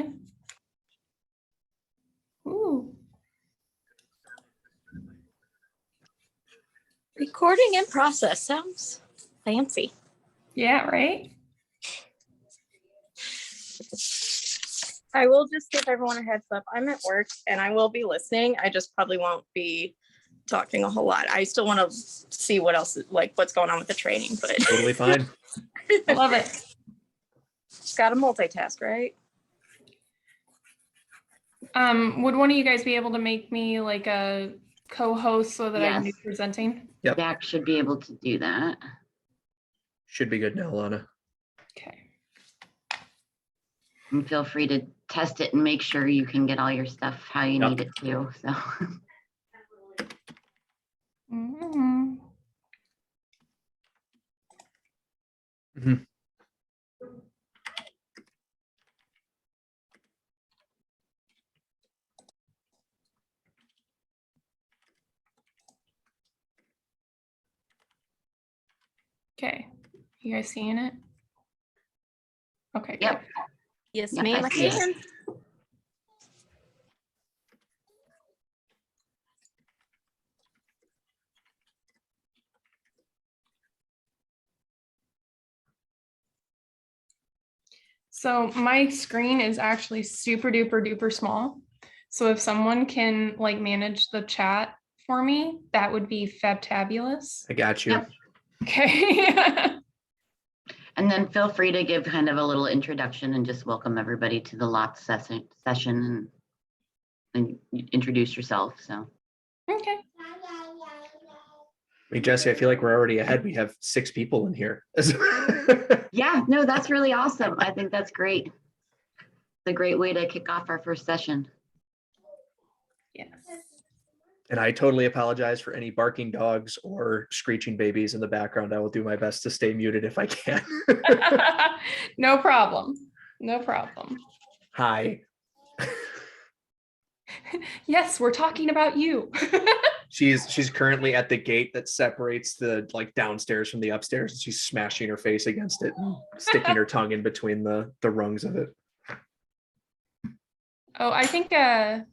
Ryan? Ooh. Recording in process sounds fancy. Yeah, right? I will just give everyone a heads up. I'm at work and I will be listening. I just probably won't be talking a whole lot. I still want to see what else, like what's going on with the training, but Totally fine. I love it. got to multitask, right? Would one of you guys be able to make me like a co-host so that I can be Yes. presenting? Yep. Zach should be able to do that. Should be good now, Lana. Okay. And feel free to test it and make sure you can get all your stuff how you Yep. need it to. So Mhm. Mhm. Okay. You guys seeing it? Okay, good. Yep. Yes, Yep, ma'am. I I see it. can. So my screen is actually super duper duper small. So if someone can like manage the chat for me, that would be fabtabulous. I got you. Yep. Okay. And then feel free to give kind of a little introduction and just welcome everybody to the lot session and introduce yourself. So Okay. I mean, Jesse, I feel like we're already ahead. We have 6 people in here. yeah, no, that's really awesome. I think that's great. It's a great way to kick off our first session. Yes. And I totally apologize for any barking dogs or screeching babies in the background. I will do my best to stay muted if I can. No problem. No problem. Hi. Yes, we're talking about you. She's currently at the gate that separates the like downstairs from the upstairs, and she's smashing her face against it and sticking her tongue in between the rungs of it. Oh, I think there's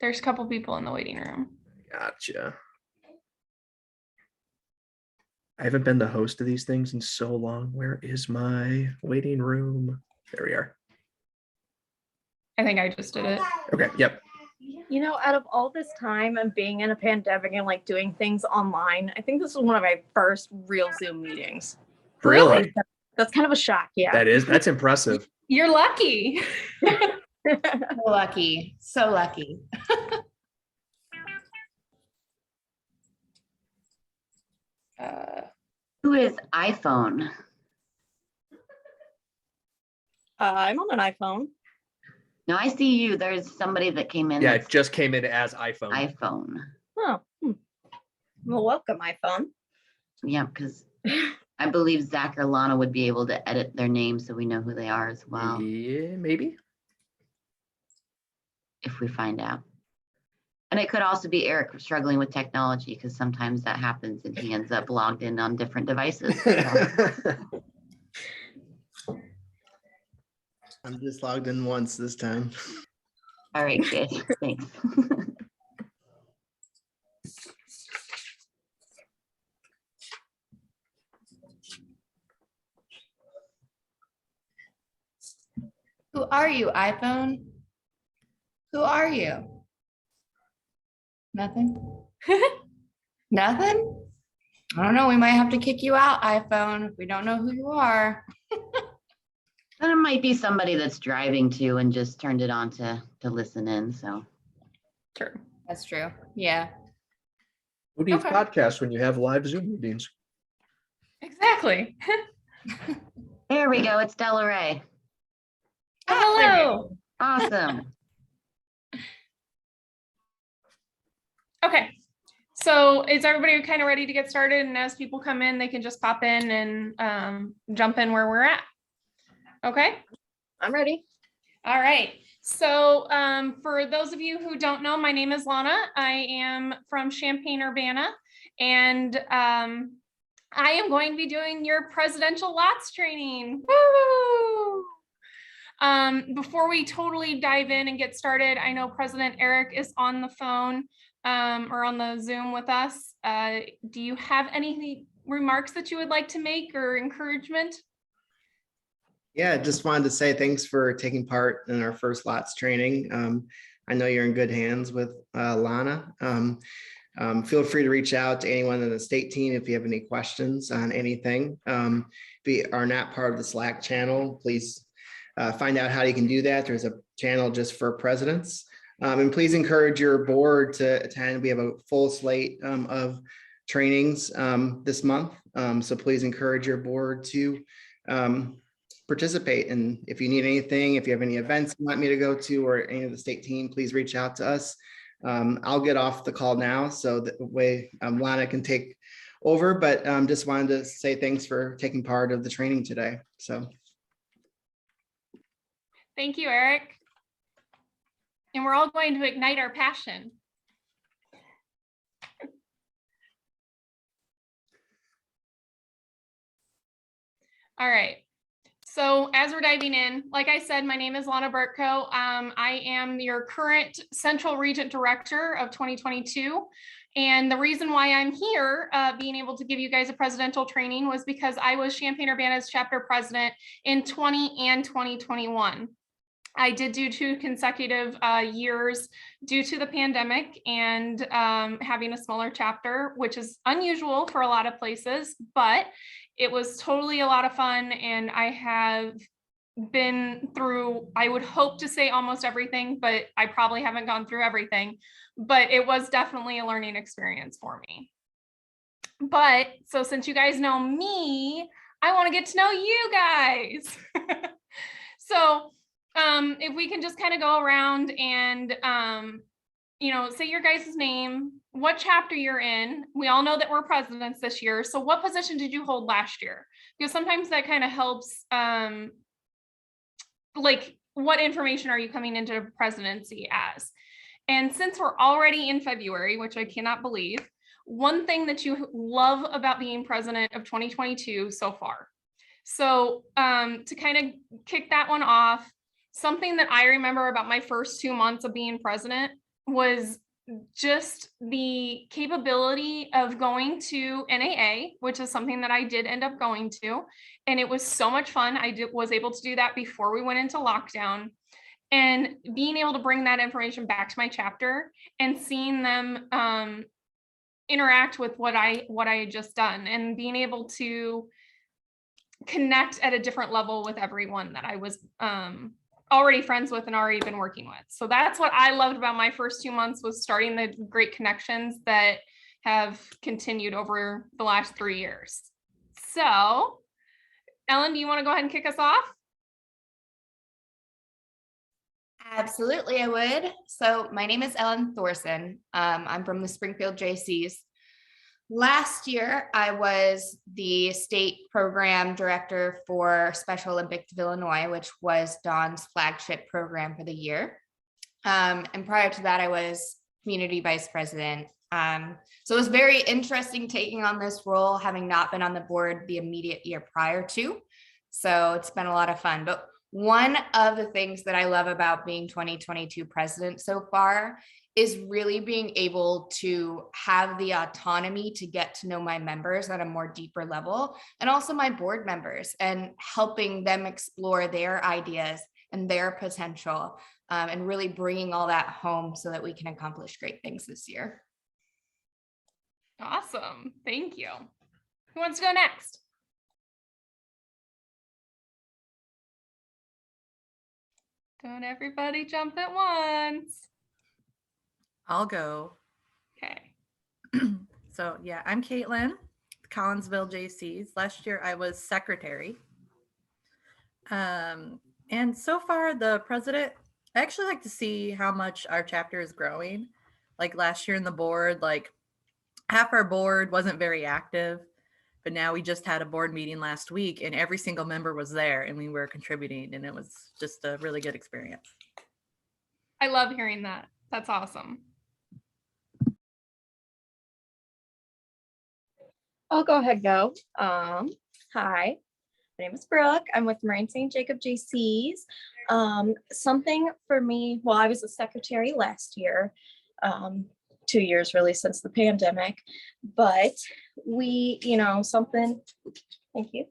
a couple people in the waiting room. Gotcha. I haven't been the host of these things in so long. Where is my waiting room? There we are. I think I just did it. Okay, yep. You know, out of all this time and being in a pandemic and like doing things online, I think this was one of my first real Zoom meetings. Really? That's kind of a shock. Yeah. That's impressive. You're lucky. So lucky. So lucky. Who is iPhone? I'm on an iPhone. No, I see you. There's somebody that came in. Yeah, that's it just came in as iPhone. iPhone. Oh, well, welcome, iPhone. Yeah, because I believe Zach or Lana would be able to edit their name so we know who they are as well, Yeah, maybe. if we find out. And it could also be Eric struggling with technology, because sometimes that happens and he ends up logged in on different devices. So. I'm just logged in once this time. All right, good. Thanks. Who are you, iPhone? Who are you? Nothing? Nothing? I don't know. We might have to kick you out, iPhone, if we don't know who you are. And it might be somebody that's driving too and just turned it on to listen in. So True. That's true. Yeah. Who needs Okay. podcasts when you have live Zoom meetings? Exactly. there we go. It's Della Ray. Hello. Awesome. Okay. So is everybody kind of ready to get started? And as people come in, they can just pop in and jump in where we're at. Okay. I'm ready. All right. So for those of you who don't know, my name is Lana. I am from Champaign-Urbana, and I am going to be doing your presidential lots training. Woo! Before we totally dive in and get started, I know President Eric is on the phone or on the Zoom with us. Do you have any remarks that you would like to make or encouragement? Yeah, just wanted to say thanks for taking part in our first lots training. I know you're in good hands with Lana. Feel free to reach out to anyone in the state team if you have any questions on anything. If you are not part of the Slack channel, please find out how you can do that. There's a channel just for presidents. And please encourage your board to attend. We have a full slate of trainings this month. So please encourage your board to participate. And if you need anything, if you have any events you want me to go to or any of the state team, please reach out to us. I'll get off the call now so that way Lana can take over, but just wanted to say thanks for taking part of the training today. So. Thank you, Eric. And we're all going to ignite our passion. All right. So as we're diving in, like I said, my name is Lana Burtko. I am your current Central Regent Director of 2022. And the reason why I'm here being able to give you guys a presidential training was because I was Champaign-Urbana's chapter president in 20 and 2021. I did do 2 consecutive years due to the pandemic and having a smaller chapter, which is unusual for a lot of places, but it was totally a lot of fun. And I have been through, I would hope to say almost everything, but I probably haven't gone through everything, but it was definitely a learning experience for me. But so since you guys know me, I want to get to know you guys. So if we can just kind of go around and, say your guys' name, what chapter you're in. We all know that we're presidents this year. So what position did you hold last year? Because sometimes that kind of helps, like what information are you coming into presidency as? And since we're already in February, which I cannot believe, one thing that you love about being president of 2022 so far. So to kind of kick that one off, something that I remember about my first 2 months of being president was just the capability of going to NAA, which is something that I did end up going to. And it was so much fun. I was able to do that before we went into lockdown. And being able to bring that information back to my chapter and seeing them interact with what I had just done and being able to connect at a different level with everyone that I was already friends with and already been working with. So that's what I loved about my first 2 months, was starting the great connections that have continued over the last 3 years. So Ellen, do you want to go ahead and kick us off? Absolutely, I would. So my name is Ellen Thorson. I'm from the Springfield Jaycees. Last year, I was the state program director for Special Olympics of Illinois, which was Dawn's flagship program for the year. And prior to that, I was community vice president. So it was very interesting taking on this role, having not been on the board the immediate year prior to. So it's been a lot of fun. But one of the things that I love about being 2022 president so far is really being able to have the autonomy to get to know my members at a more deeper level, and also my board members, and helping them explore their ideas and their potential, and really bringing all that home so that we can accomplish great things this year. Awesome. Thank you. Who wants to go next? Don't everybody jump at once. I'll go. Okay. So yeah, I'm Caitlin, Collinsville Jaycees. Last year I was secretary. And so far the president, I actually like to see how much our chapter is growing. Like last year in the board, like half our board wasn't very active, but now we just had a board meeting last week and every single member was there and we were contributing, and it was just a really good experience. I love hearing that. That's awesome. I'll go ahead, go. Hi, My name is Brooke. I'm with Moraine St. Jacob Jaycees. Something for me, well, I was a secretary last year, 2 years really since the pandemic, but we, something, thank you.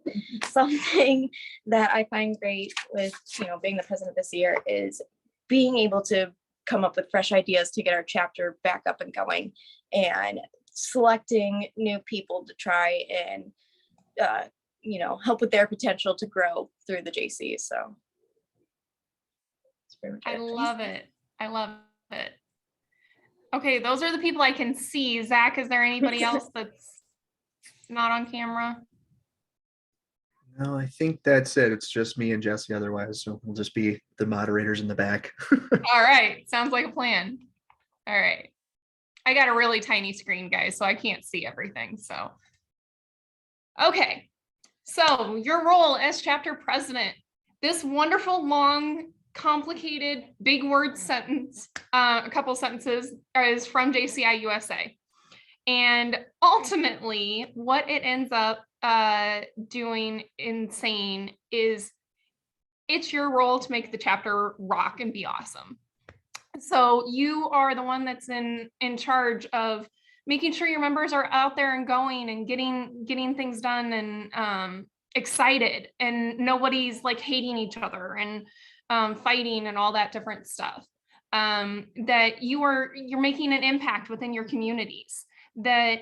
Something that I find great with, being the president this year is being able to come up with fresh ideas to get our chapter back up and going, and selecting new people to try and help with their potential to grow through the JC. So that's pretty much I it. love it. I love it. Okay, those are the people I can see. Zach, is there anybody else that's not on camera? No, I think that's it. It's just me and Jesse otherwise. So we'll just be the moderators in the back. All right, sounds like a plan. All right. I got a really tiny screen, guys, so I can't see everything. So, okay. So your role as chapter president, this wonderful, long, complicated, big word sentence, a couple sentences is from JCI USA. And ultimately, what it ends up doing insane is it's your role to make the chapter rock and be awesome. So you are the one that's in charge of making sure your members are out there and going and getting things done and excited, and nobody's like hating each other and fighting and all that different stuff. That you're making an impact within your communities, that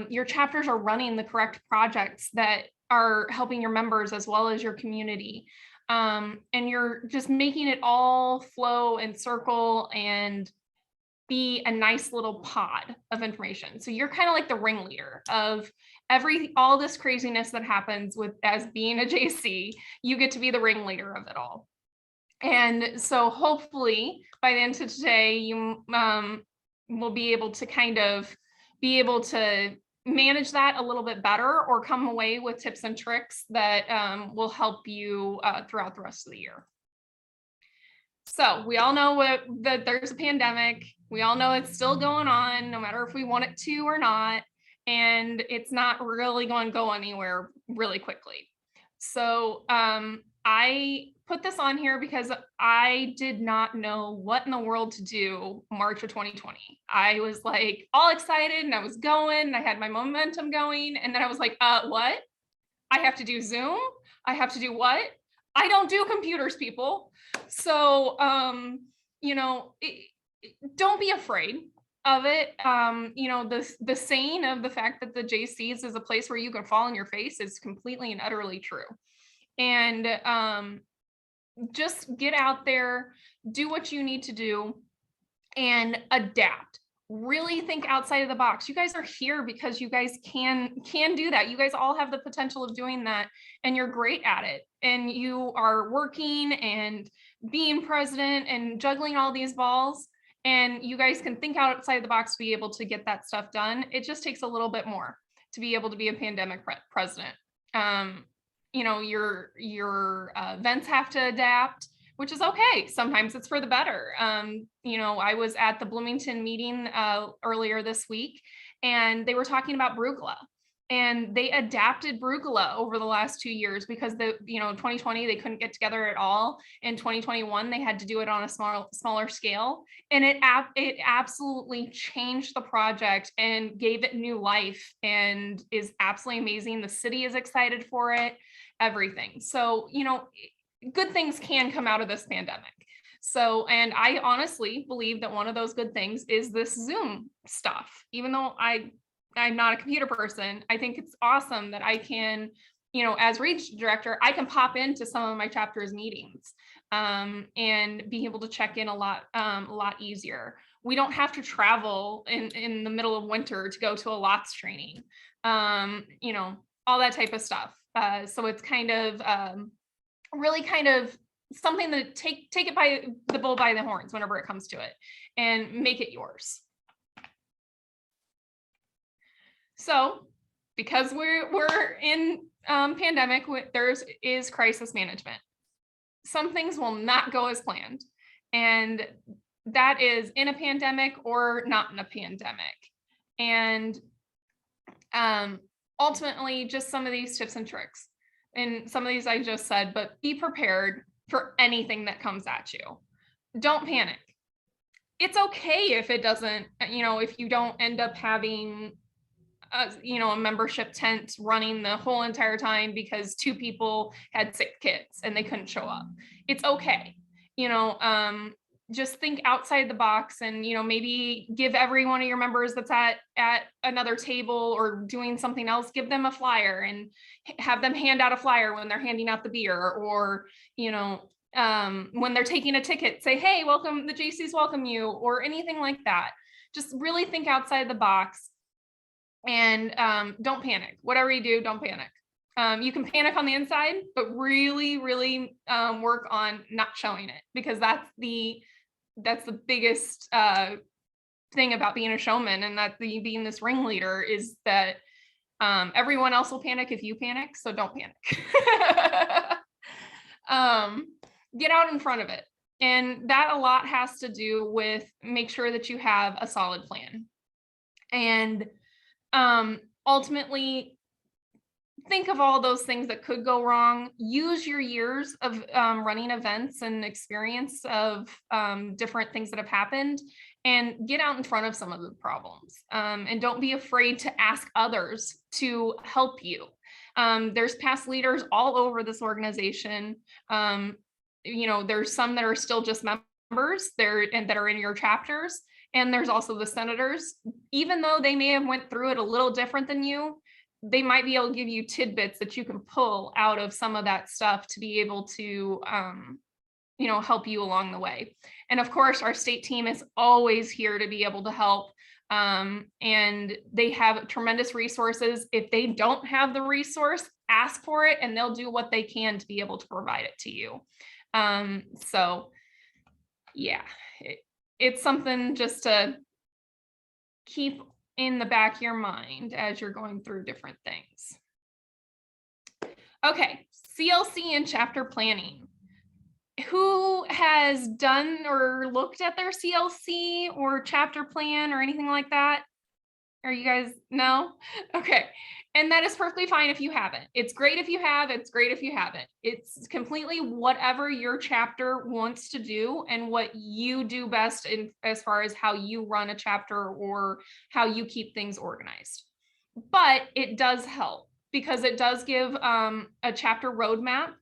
your chapters are running the correct projects that are helping your members as well as your community. And you're just making it all flow and circle and be a nice little pod of information. So you're kind of like the ringleader of all this craziness that happens with as being a JC. You get to be the ringleader of it all. And so hopefully by the end of today, you will be able to manage that a little bit better, or come away with tips and tricks that will help you throughout the rest of the year. So we all know that there's a pandemic. We all know it's still going on, no matter if we want it to or not. And it's not really going to go anywhere really quickly. So I put this on here because I did not know what in the world to do March of 2020. I was like all excited and I was going and I had my momentum going. And then I was like, what? I have to do Zoom? I have to do what? I don't do computers, people. So, don't be afraid of it. The saying of the fact that the JCs is a place where you can fall on your face is completely and utterly true. And just get out there, do what you need to do, and adapt. Really think outside of the box. You guys are here because you guys can do that. You guys all have the potential of doing that, and you're great at it. And you are working and being president and juggling all these balls, and you guys can think outside of the box to be able to get that stuff done. It just takes a little bit more to be able to be a pandemic president. Your events have to adapt, which is okay. Sometimes it's for the better. I was at the Bloomington meeting earlier this week, and they were talking about Brugula, and they adapted Brugula over the last 2 years because 2020 they couldn't get together at all. In 2021 they had to do it on a smaller scale, and it absolutely changed the project and gave it new life, and is absolutely amazing. The city is excited for it, everything. So good things can come out of this pandemic. So, and I honestly believe that one of those good things is this Zoom stuff. Even though I'm not a computer person, I think it's awesome that I can, as region director, I can pop into some of my chapter's meetings and be able to check in a lot easier. We don't have to travel in the middle of winter to go to a LOTS training, all that type of stuff. So it's kind of really kind of something that take it by the bull by the horns whenever it comes to it, and make it yours. So because we're in pandemic, there is crisis management. Some things will not go as planned, and that is in a pandemic or not in a pandemic. And ultimately, just some of these tips and tricks. and some of these I just said, but be prepared for anything that comes at you. Don't panic. It's okay if it doesn't, if you don't end up having a membership tent running the whole entire time because 2 people had sick kids and they couldn't show up. It's okay. Just think outside the box and, maybe give every one of your members that's at another table or doing something else, give them a flyer and have them hand out a flyer when they're handing out the beer, or, when they're taking a ticket, say, hey, welcome, the Jaycees welcome you, or anything like that. Just really think outside the box. And don't panic. Whatever you do, don't panic. You can panic on the inside, but really, really work on not showing it, because that's the biggest thing about being a showman, and that being this ringleader is that everyone else will panic if you panic, so don't panic. Get out in front of it. And that a lot has to do with make sure that you have a solid plan. And ultimately think of all those things that could go wrong. Use your years of running events and experience of different things that have happened, and get out in front of some of the problems. And don't be afraid to ask others to help you. There's past leaders all over this organization. There's some that are still just members there and that are in your chapters. And there's also the senators. Even though they may have went through it a little different than you, they might be able to give you tidbits that you can pull out of some of that stuff to be able to, help you along the way. And of course, our state team is always here to be able to help. And they have tremendous resources. If they don't have the resource, ask for it, and they'll do what they can to be able to provide it to you. So yeah, it's something just to keep in the back of your mind as you're going through different things. Okay, CLC and chapter planning. Who has done or looked at their CLC or chapter plan or anything like that? Are you guys, no? Okay. And that is perfectly fine if you haven't. It's great if you have, it's great if you haven't. It's completely whatever your chapter wants to do and what you do best in as far as how you run a chapter or how you keep things organized. But it does help because it does give a chapter roadmap.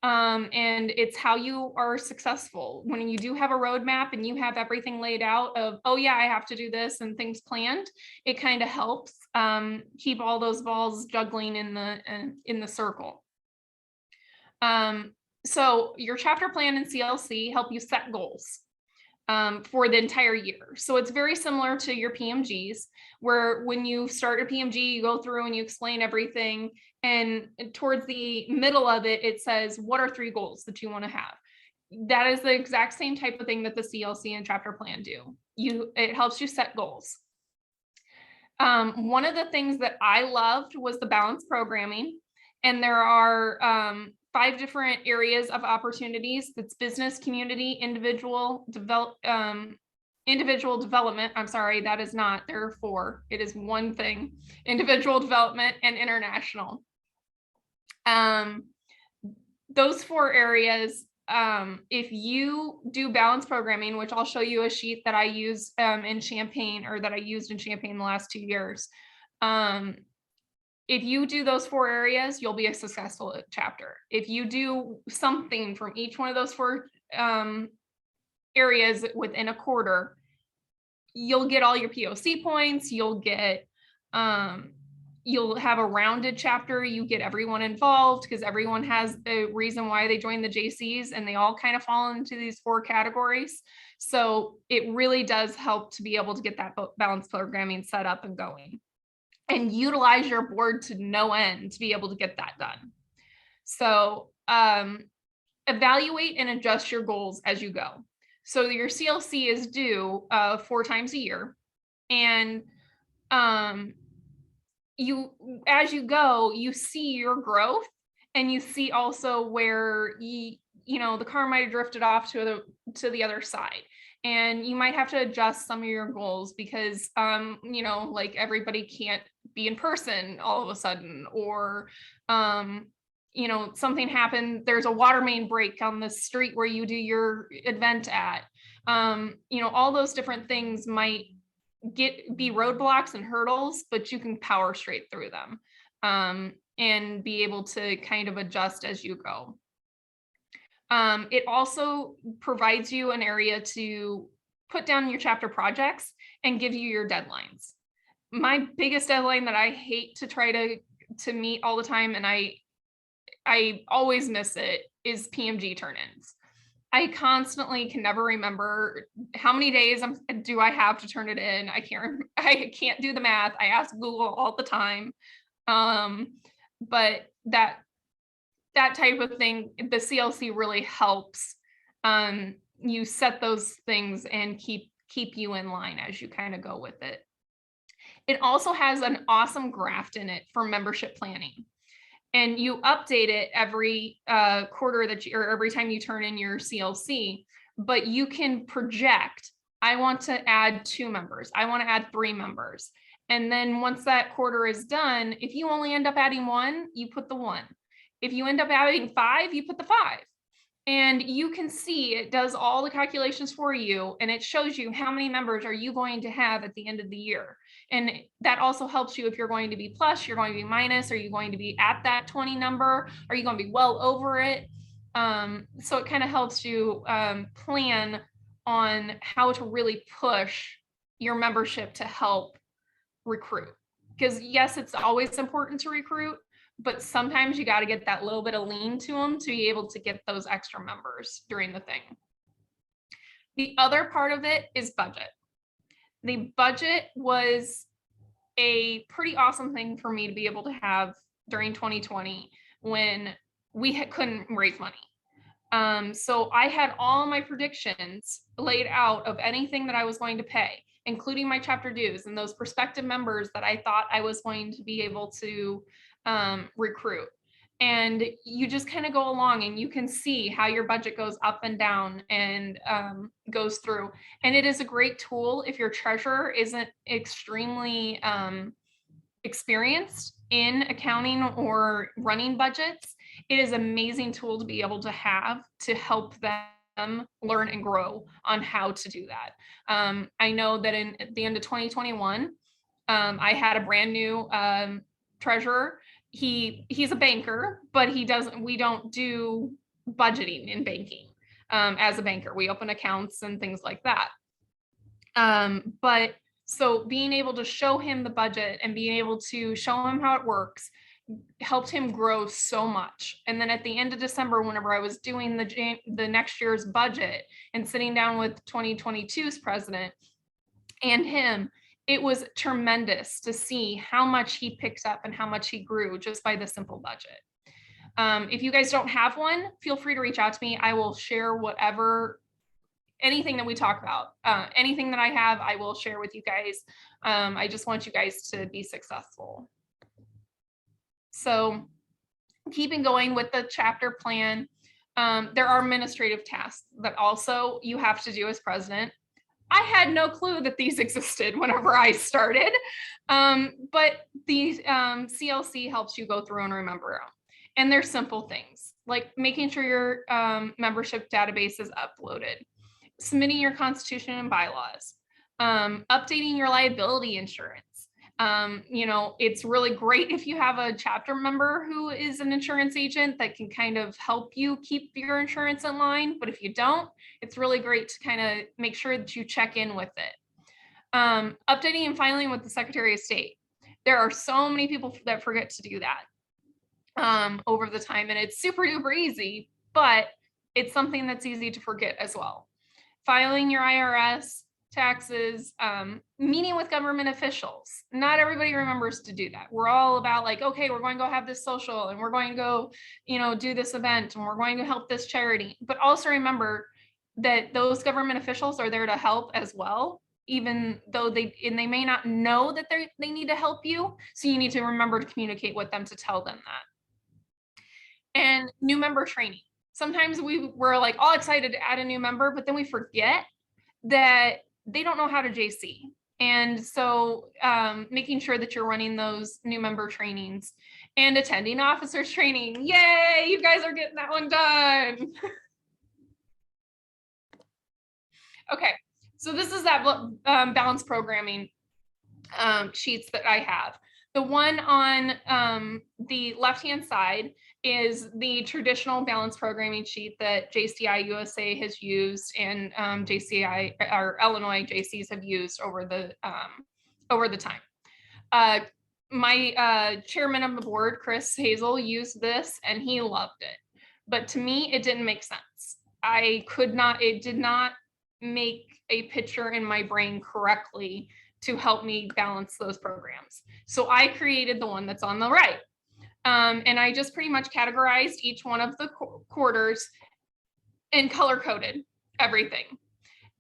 And it's how you are successful. When you do have a roadmap and you have everything laid out of, oh yeah, I have to do this and things planned, it kind of helps keep all those balls juggling in the circle. So your chapter plan and CLC help you set goals for the entire year. So it's very similar to your PMGs, where when you start a PMG, you go through and you explain everything. And towards the middle of it, it says, what are 3 goals that you want to have? That is the exact same type of thing that the CLC and chapter plan do. It helps you set goals. One of the things that I loved was the balanced programming. And there are 5 different areas of opportunities. That's business, community, individual development. I'm sorry, that is not, there are 4. It is one thing: individual development and international. Those 4 areas, if you do balanced programming, which I'll show you a sheet that I use in Champaign, or that I used in Champaign the last 2 years. If you do those 4 areas, you'll be a successful chapter. If you do something from each one of those 4 areas within a quarter, you'll get all your POC points. You'll get, you'll have a rounded chapter. You get everyone involved because everyone has a reason why they joined the Jaycees, and they all kind of fall into these 4 categories. So it really does help to be able to get that balanced programming set up and going, and utilize your board to no end to be able to get that done. So evaluate and adjust your goals as you go. So your CLC is due 4 times a year. And as you go, you see your growth, and you see also where the car might have drifted off to the other side. And you might have to adjust some of your goals because, like everybody can't be in person all of a sudden, or something happened, there's a water main break on the street where you do your event at. All those different things might be roadblocks and hurdles, but you can power straight through them, and be able to kind of adjust as you go. It also provides you an area to put down your chapter projects and give you your deadlines. My biggest deadline that I hate to try to meet all the time, and I always miss it, is PMG turn-ins. I constantly can never remember how many days do I have to turn it in. I can't do the math. I ask Google all the time. But that type of thing, the CLC really helps you set those things and keep you in line as you kind of go with it. It also has an awesome graph in it for membership planning. And you update it every quarter or every time you turn in your CLC, but you can project, I want to add 2 members. I want to add 3 members. And then once that quarter is done, if you only end up adding 1, you put the 1. If you end up adding 5, you put the 5. And you can see it does all the calculations for you, and it shows you how many members are you going to have at the end of the year. And that also helps you if you're going to be plus, you're going to be minus, are you going to be at that 20 number? Are you going to be well over it? So it kind of helps you plan on how to really push your membership to help recruit. Because yes, it's always important to recruit, but sometimes you got to get that little bit of lean to them to be able to get those extra members during the thing. The other part of it is budget. The budget was a pretty awesome thing for me to be able to have during 2020 when we couldn't raise money. So I had all my predictions laid out of anything that I was going to pay, including my chapter dues and those prospective members that I thought I was going to be able to recruit. And you just kind of go along and you can see how your budget goes up and down and goes through. And it is a great tool if your treasurer isn't extremely experienced in accounting or running budgets. It is an amazing tool to be able to have to help them learn and grow on how to do that. I know that at the end of 2021, I had a brand new treasurer. He's a banker, but we don't do budgeting in banking. As a banker, we open accounts and things like that. But so being able to show him the budget and being able to show him how it works helped him grow so much. And then at the end of December, whenever I was doing the next year's budget and sitting down with 2022's president and him, it was tremendous to see how much he picked up and how much he grew just by the simple budget. If you guys don't have one, feel free to reach out to me. I will share anything that we talk about, anything that I have, I will share with you guys. I just want you guys to be successful. So keeping going with the chapter plan, there are administrative tasks that also you have to do as president. I had no clue that these existed whenever I started, but the CLC helps you go through and remember them. And they're simple things like making sure your membership database is uploaded, submitting your constitution and bylaws, updating your liability insurance. It's really great if you have a chapter member who is an insurance agent that can kind of help you keep your insurance in line. But if you don't, it's really great to kind of make sure that you check in with it. Updating and filing with the Secretary of State. There are so many people that forget to do that over the time, and it's super duper easy, but it's something that's easy to forget as well. Filing your IRS, taxes, meeting with government officials. Not everybody remembers to do that. We're all about like, okay, we're going to go have this social and we're going to go, do this event and we're going to help this charity. But also remember that those government officials are there to help as well, even though they may not know that they need to help you. So you need to remember to communicate with them to tell them that. And new member training. Sometimes we're like all excited to add a new member, but then we forget that they don't know how to JC. And so making sure that you're running those new member trainings and attending officers training. Yay, you guys are getting that one done. Okay, so this is that balanced programming sheets that I have. The one on the left-hand side is the traditional balanced programming sheet that JCI USA has used and JCI or Illinois Jaycees have used over the time. My chairman of the board, Chris Hazel, used this and he loved it. But to me, it didn't make sense. It did not make a picture in my brain correctly to help me balance those programs. So I created the one that's on the right. And I just pretty much categorized each one of the quarters and color coded everything.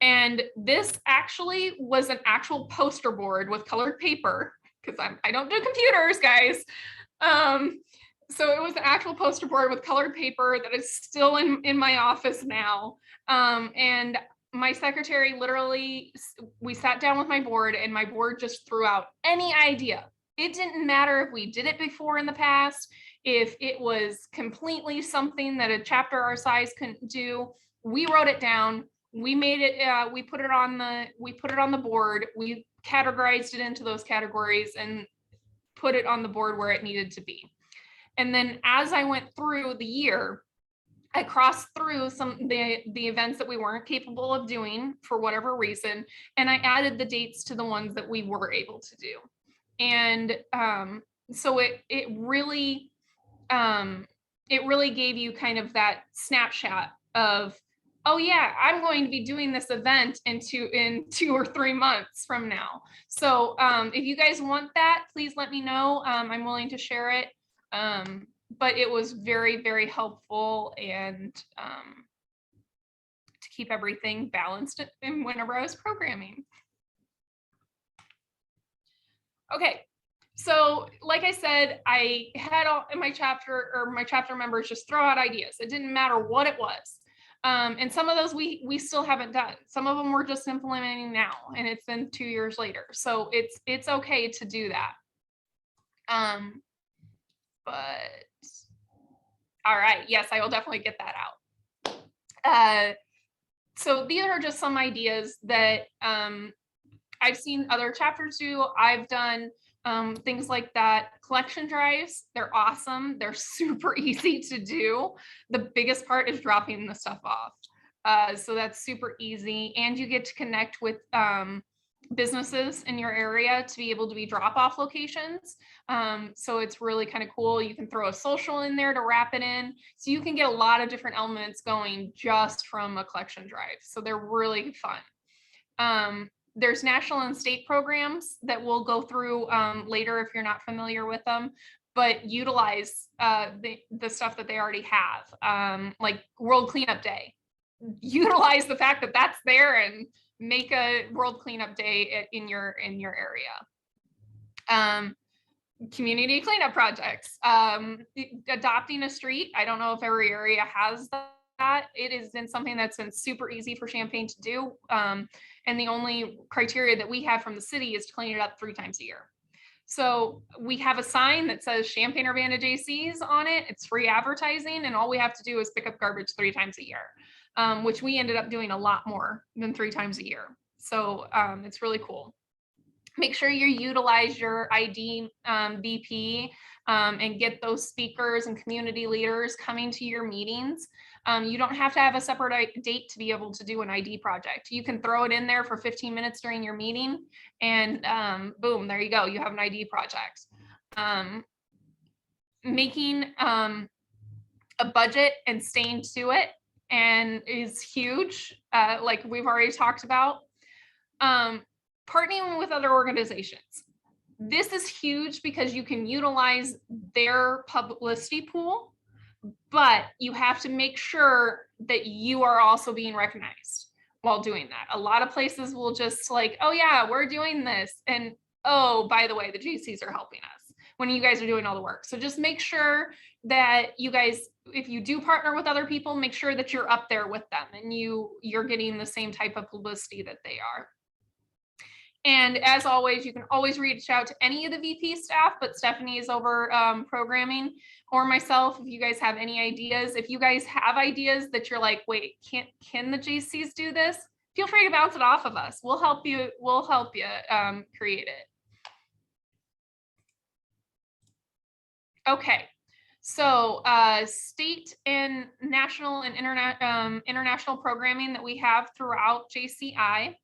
And this actually was an actual poster board with colored paper, because I don't do computers, guys. So it was an actual poster board with colored paper that is still in my office now. And my secretary literally, we sat down with my board and my board just threw out any idea. It didn't matter if we did it before in the past, if it was completely something that a chapter our size couldn't do. We wrote it down. We made it, we put it on the board. We categorized it into those categories and put it on the board where it needed to be. And then as I went through the year, I crossed through the events that we weren't capable of doing for whatever reason, and I added the dates to the ones that we were able to do. And so it really gave you kind of that snapshot of, oh yeah, I'm going to be doing this event in 2 or 3 months from now. So if you guys want that, please let me know. I'm willing to share it. But it was very, very helpful and to keep everything balanced in whenever I was programming. Okay, so like I said, I had all in my chapter members just throw out ideas. It didn't matter what it was. And some of those we still haven't done. Some of them we're just implementing now, and it's been 2 years later. So it's okay to do that. But all right, yes, I will definitely get that out. So these are just some ideas that I've seen other chapters do. I've done things like that. Collection drives, they're awesome. They're super easy to do. The biggest part is dropping the stuff off. So that's super easy. And you get to connect with businesses in your area to be able to be drop-off locations. So it's really kind of cool. You can throw a social in there to wrap it in. So you can get a lot of different elements going just from a collection drive. So they're really fun. There's national and state programs that we'll go through later if you're not familiar with them, but utilize the stuff that they already have, like World Cleanup Day. Utilize the fact that that's there and make a World Cleanup Day in your area. Community cleanup projects, adopting a street. I don't know if every area has that. It has been something that's been super easy for Champaign to do. And the only criteria that we have from the city is to clean it up 3 times a year. So we have a sign that says Champaign-Urbana Jaycees on it. It's free advertising, and all we have to do is pick up garbage 3 times a year, which we ended up doing a lot more than 3 times a year. So it's really cool. Make sure you utilize your ID BP and get those speakers and community leaders coming to your meetings. You don't have to have a separate date to be able to do an ID project. You can throw it in there for 15 minutes during your meeting and boom, there you go. You have an ID project. Making a budget and staying to it and is huge, like we've already talked about. Partnering with other organizations. This is huge because you can utilize their publicity pool, but you have to make sure that you are also being recognized while doing that. A lot of places will just like, oh yeah, we're doing this. And oh, by the way, the Jaycees are helping us when you guys are doing all the work. So just make sure that you guys, if you do partner with other people, make sure that you're up there with them and you're getting the same type of publicity that they are. And as always, you can always reach out to any of the VP staff, but Stephanie is over programming, or myself, if you guys have any ideas. If you guys have ideas that you're like, wait, can the Jaycees do this? Feel free to bounce it off of us. We'll help you create it. Okay. So state and national and international programming that we have throughout JCI.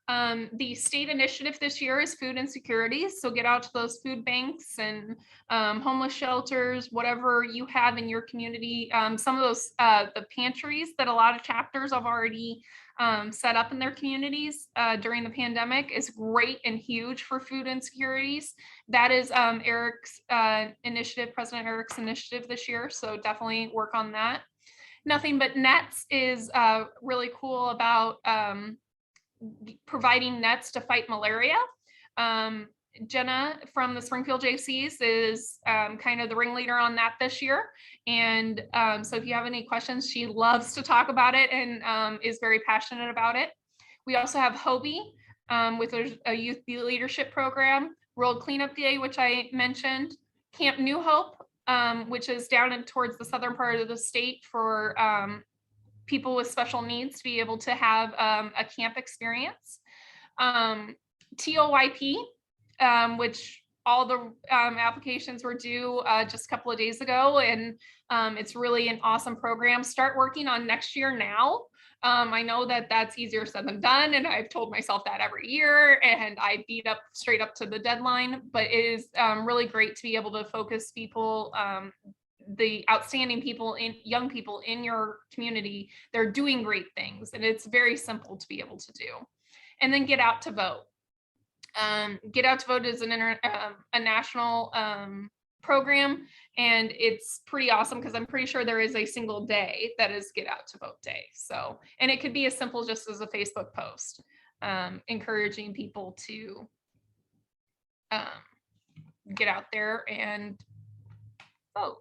The state initiative this year is food insecurity. So get out to those food banks and homeless shelters, whatever you have in your community. Some of those, the pantries that a lot of chapters have already set up in their communities during the pandemic is great and huge for food insecurities. That is Eric's initiative, President Eric's initiative this year. So definitely work on that. Nothing But Nets is really cool about providing nets to fight malaria. Jenna from the Springfield Jaycees is kind of the ringleader on that this year. And so if you have any questions, she loves to talk about it and is very passionate about it. We also have Hobie with a youth leadership program, World Cleanup Day, which I mentioned, Camp New Hope, which is down towards the southern part of the state for people with special needs to be able to have a camp experience. TOYP, which all the applications were due just a couple of days ago. And it's really an awesome program. Start working on next year now. I know that that's easier said than done. And I've told myself that every year and I beat up straight up to the deadline, but it is really great to be able to focus people, the outstanding people, young people in your community. They're doing great things and it's very simple to be able to do. And then Get Out to Vote. Get Out to Vote is a national program, and it's pretty awesome because I'm pretty sure there is a single day that is Get Out to Vote Day. So, and it could be as simple just as a Facebook post, encouraging people to get out there and vote.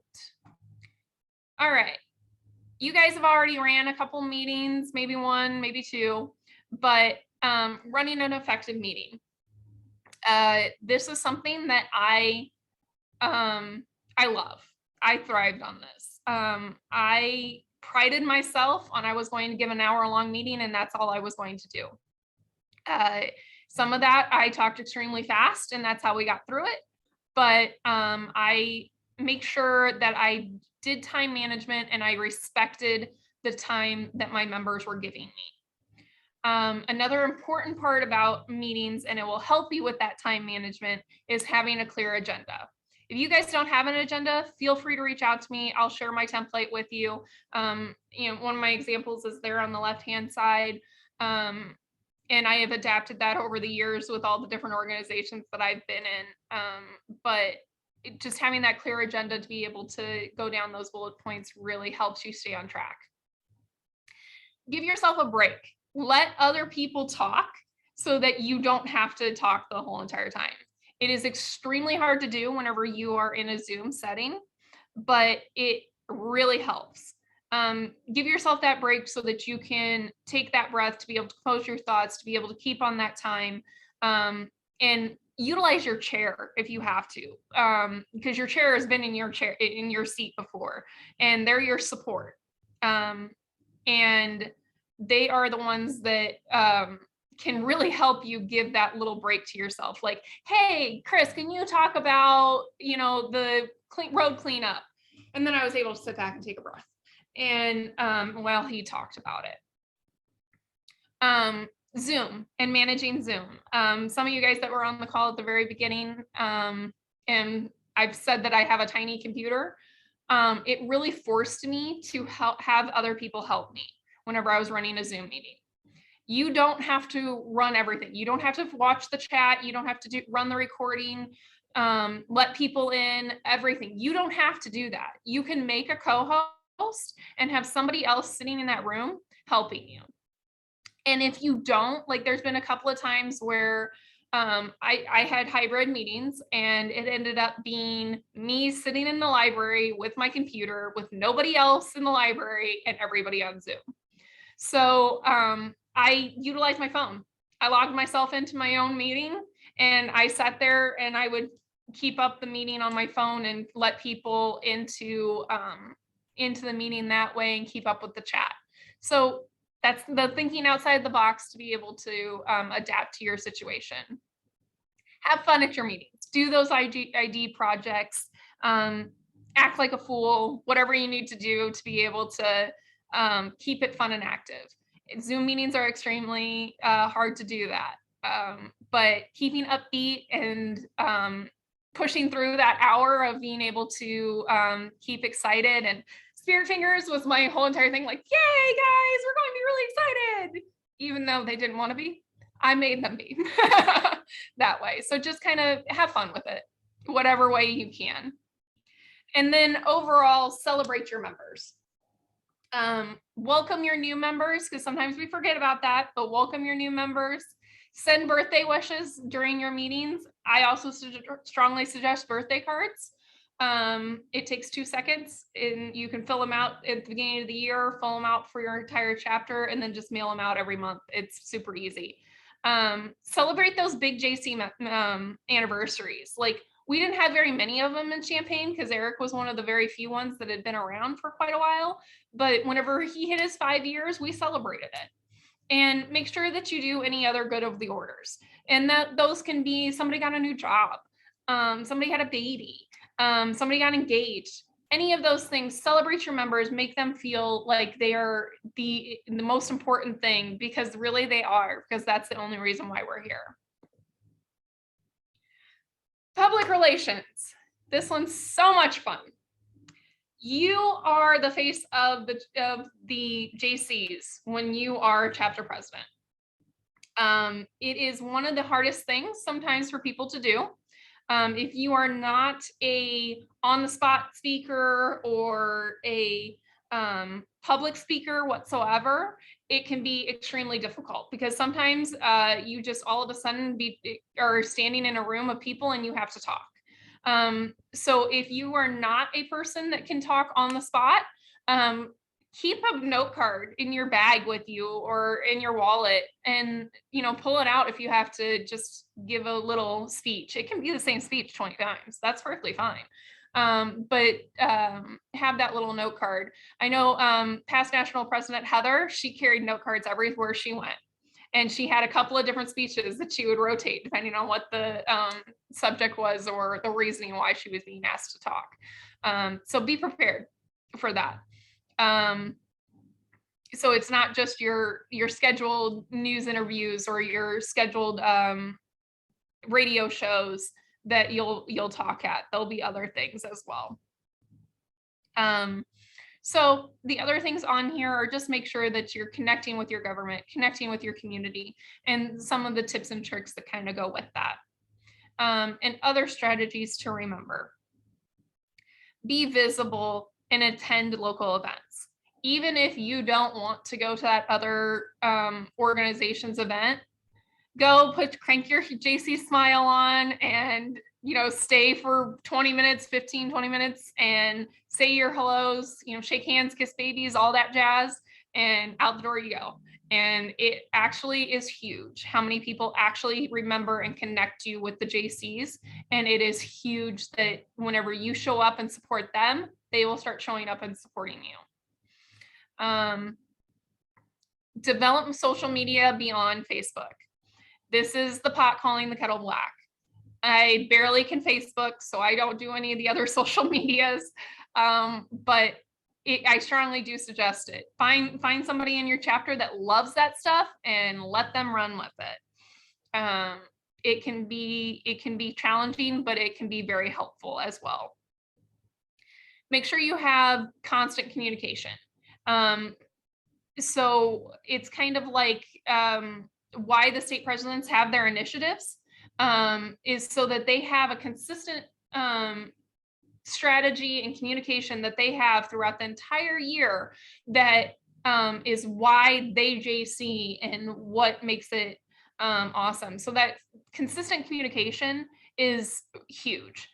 All right. You guys have already ran a couple meetings, maybe one, maybe two, but running an effective meeting. This is something that I love. I thrived on this. I prided myself on I was going to give an hour-long meeting and that's all I was going to do. Some of that I talked extremely fast and that's how we got through it. But I make sure that I did time management and I respected the time that my members were giving me. Another important part about meetings, and it will help you with that time management, is having a clear agenda. If you guys don't have an agenda, feel free to reach out to me. I'll share my template with you. One of my examples is there on the left-hand side. And I have adapted that over the years with all the different organizations that I've been in. But just having that clear agenda to be able to go down those bullet points really helps you stay on track. Give yourself a break. Let other people talk so that you don't have to talk the whole entire time. It is extremely hard to do whenever you are in a Zoom setting, but it really helps. Give yourself that break so that you can take that breath to be able to close your thoughts, to be able to keep on that time, and utilize your chair if you have to, because your chair has been in your seat before, and they're your support. And they are the ones that can really help you give that little break to yourself. Like, hey, Chris, can you talk about, the road cleanup? And then I was able to sit back and take a breath. And while he talked about it. Zoom and managing Zoom. Some of you guys that were on the call at the very beginning, and I've said that I have a tiny computer. It really forced me to have other people help me whenever I was running a Zoom meeting. You don't have to run everything. You don't have to watch the chat. You don't have to run the recording, let people in, everything. You don't have to do that. You can make a co-host and have somebody else sitting in that room helping you. And if you don't, like, there's been a couple of times where I had hybrid meetings and it ended up being me sitting in the library with my computer with nobody else in the library and everybody on Zoom. So I utilize my phone. I logged myself into my own meeting, and I sat there and I would keep up the meeting on my phone and let people into the meeting that way and keep up with the chat. So that's the thinking outside the box to be able to adapt to your situation. Have fun at your meetings. Do those ID projects. Act like a fool. Whatever you need to do to be able to keep it fun and active. Zoom meetings are extremely hard to do that. But keeping upbeat and pushing through that hour of being able to keep excited, and Spirit Fingers was my whole entire thing, like, yay guys, we're going to be really excited, even though they didn't want to be. I made them be that way. So just kind of have fun with it, whatever way you can. And then overall, celebrate your members. Welcome your new members, because sometimes we forget about that, but welcome your new members. Send birthday wishes during your meetings. I also strongly suggest birthday cards. It takes 2 seconds, and you can fill them out at the beginning of the year, fill them out for your entire chapter, and then just mail them out every month. It's super easy. Celebrate those big JC anniversaries. Like, we didn't have very many of them in Champaign because Eric was one of the very few ones that had been around for quite a while. But whenever he hit his 5 years, we celebrated it. And make sure that you do any other good of the orders. And that those can be somebody got a new job, somebody had a baby, somebody got engaged. Any of those things, celebrate your members, make them feel like they are the most important thing, because really they are, because that's the only reason why we're here. Public relations. This one's so much fun. You are the face of the Jaycees when you are chapter president. It is one of the hardest things sometimes for people to do. If you are not a on-the-spot speaker or a public speaker whatsoever, it can be extremely difficult, because sometimes you just all of a sudden are standing in a room of people and you have to talk. So if you are not a person that can talk on the spot, keep a note card in your bag with you or in your wallet, and pull it out if you have to just give a little speech. It can be the same speech 20 times. That's perfectly fine. But have that little note card. I know past national president Heather, she carried note cards everywhere she went. And she had a couple of different speeches that she would rotate depending on what the subject was or the reasoning why she was being asked to talk. So be prepared for that. So it's not just your scheduled news interviews or your scheduled radio shows that you'll talk at. There'll be other things as well. So the other things on here are just make sure that you're connecting with your government, connecting with your community, and some of the tips and tricks that kind of go with that. And other strategies to remember. Be visible and attend local events. Even if you don't want to go to that other organization's event, go crank your JC smile on and stay for 20 minutes, 15, 20 minutes and say your hellos, shake hands, kiss babies, all that jazz, and out the door you go. And it actually is huge how many people actually remember and connect you with the Jaycees. And it is huge that whenever you show up and support them, they will start showing up and supporting you. Develop social media beyond Facebook. This is the pot calling the kettle black. I barely can Facebook, so I don't do any of the other social medias, but I strongly do suggest it. Find somebody in your chapter that loves that stuff and let them run with it. It can be challenging, but it can be very helpful as well. Make sure you have constant communication. So it's kind of like why the state presidents have their initiatives is so that they have a consistent strategy and communication that they have throughout the entire year that is why they JC and what makes it awesome. So that consistent communication is huge.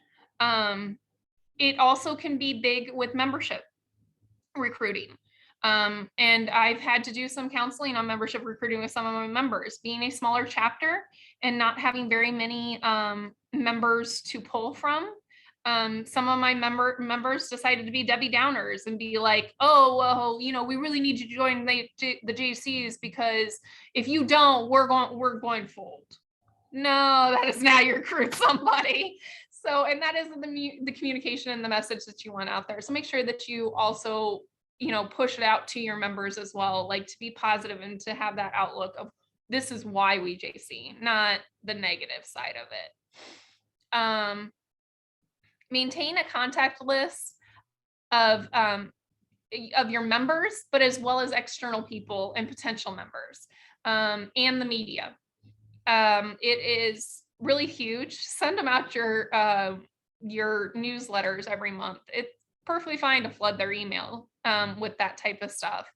It also can be big with membership recruiting. And I've had to do some counseling on membership recruiting with some of my members. Being a smaller chapter and not having very many members to pull from, some of my members decided to be Debbie Downers and be like, oh, well, we really need you to join the Jaycees, because if you don't, we're going to fold. No, that is not your recruit somebody. So, and that isn't the communication and the message that you want out there. So make sure that you also, push it out to your members as well, like to be positive and to have that outlook of this is why we JC, not the negative side of it. Maintain a contact list of your members, but as well as external people and potential members, and the media. It is really huge. Send them out your newsletters every month. It's perfectly fine to flood their email with that type of stuff.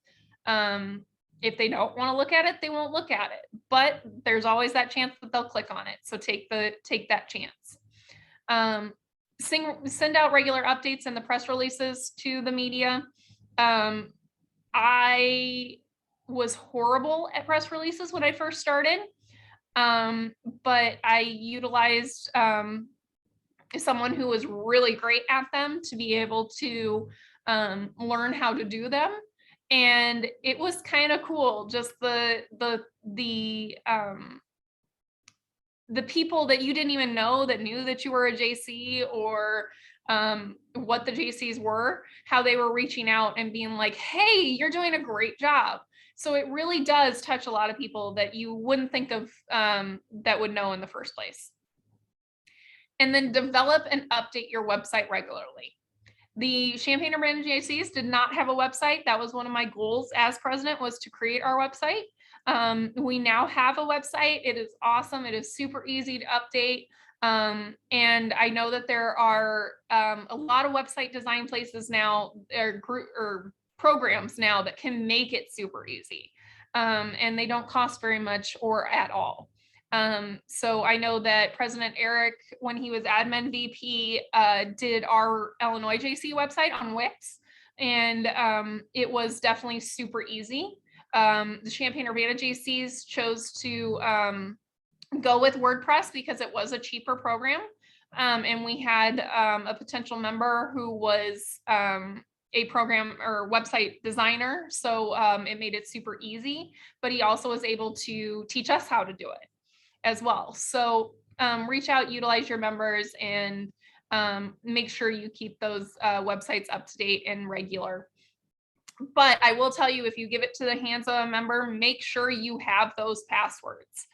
If they don't want to look at it, they won't look at it, but there's always that chance that they'll click on it. So take that chance. Send out regular updates and the press releases to the media. I was horrible at press releases when I first started, but I utilized someone who was really great at them to be able to learn how to do them. And it was kind of cool, just the people that you didn't even know that knew that you were a JC, or what the JCs were, how they were reaching out and being like, hey, you're doing a great job. So it really does touch a lot of people that you wouldn't think of that would know in the first place. And then develop and update your website regularly. The Champaign-Urbana Jaycees did not have a website. That was one of my goals as president, was to create our website. We now have a website. It is awesome. It is super easy to update. And I know that there are a lot of website design places now, or programs now, that can make it super easy. And they don't cost very much or at all. So I know that President Eric, when he was admin VP, did our Illinois JC website on Wix, and it was definitely super easy. The Champaign-Urbana JCs chose to go with WordPress because it was a cheaper program. And we had a potential member who was a program or website designer. So it made it super easy, but he also was able to teach us how to do it as well. So reach out, utilize your members, and make sure you keep those websites up to date and regular. But I will tell you, if you give it to the hands of a member, make sure you have those passwords.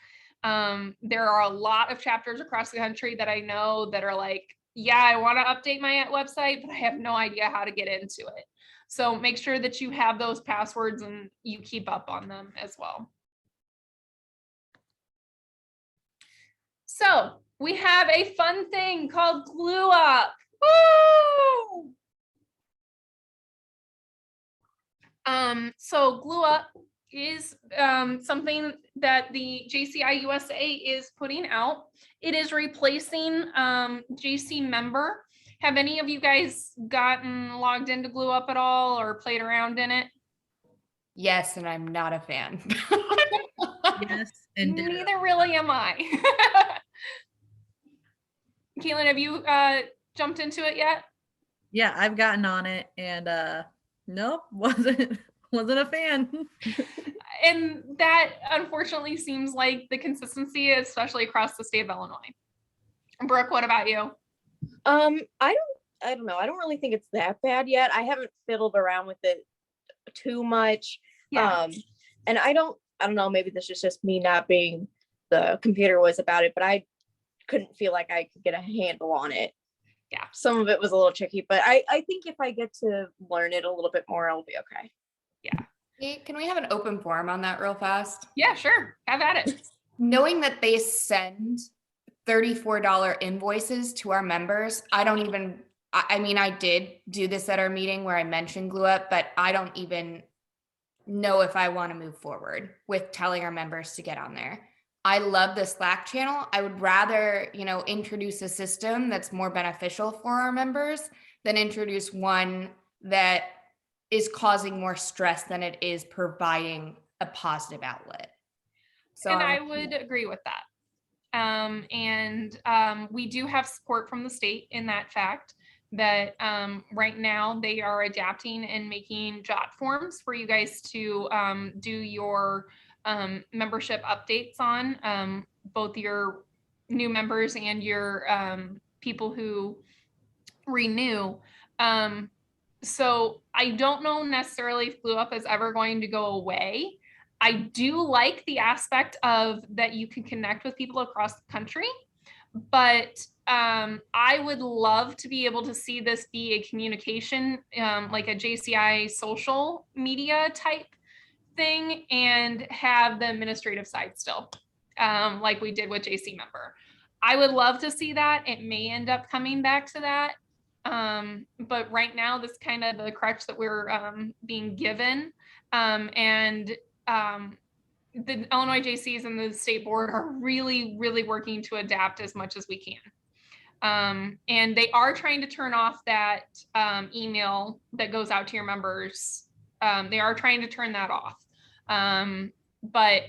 There are a lot of chapters across the country that I know that are like, yeah, I want to update my website, but I have no idea how to get into it. So make sure that you have those passwords and you keep up on them as well. So we have a fun thing called Glue Up. Woo! So Glue Up is something that the JCI USA is putting out. It is replacing JC Member. Have any of you guys gotten logged into Glue Up at all or played around in it? Yes, and I'm not a fan. Yes, and ditto. Neither really am I. Keelan, have you jumped into it yet? Yeah, I've gotten on it, and nope, wasn't a fan. And that unfortunately seems like the consistency, especially across the state of Illinois. Brooke, what about you? I don't know. I don't really think it's that bad yet. I haven't fiddled around with it too much. Yeah. And I don't know, maybe this is just me not being the computer was about it, but I couldn't feel like I could get a handle on it. Yeah. Some of it was a little tricky, but I think if I get to learn it a little bit more, I'll be okay. Yeah. Hey, can we have an open forum on that real fast? Yeah, sure. Have at it. Knowing that they send $34 invoices to our members, I mean, I did do this at our meeting where I mentioned Glue Up, but I don't even know if I want to move forward with telling our members to get on there. I love the Slack channel. I would rather, introduce a system that's more beneficial for our members than introduce one that is causing more stress than it is providing a positive outlet. So And I would agree with that. We do have support from the state in that fact that right now they are adapting and making jot forms for you guys to do your membership updates on, both your new members and your people who renew. So I don't know necessarily if Glue Up is ever going to go away. I do like the aspect of that you can connect with people across the country, but I would love to be able to see this be a communication, like a JCI social media type thing, and have the administrative side still, like we did with JC Member. I would love to see that. It may end up coming back to that. But right now, this kind of the crutch that we're being given, the Illinois JCs and the state board are really, really working to adapt as much as we can. And they are trying to turn off that email that goes out to your members. They are trying to turn that off. But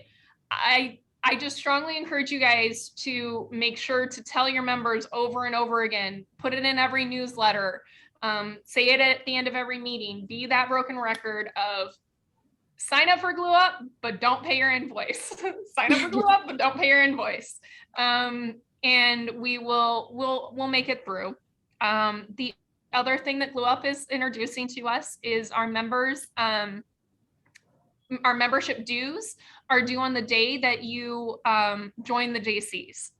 I just strongly encourage you guys to make sure to tell your members over and over again, put it in every newsletter, say it at the end of every meeting, be that broken record of sign up for Glue Up, but don't pay your invoice. Sign up for Glue Up, but don't pay your invoice. And we'll make it through. The other thing that Glue Up is introducing to us is our members, our membership dues are due on the day that you join the Jaycees,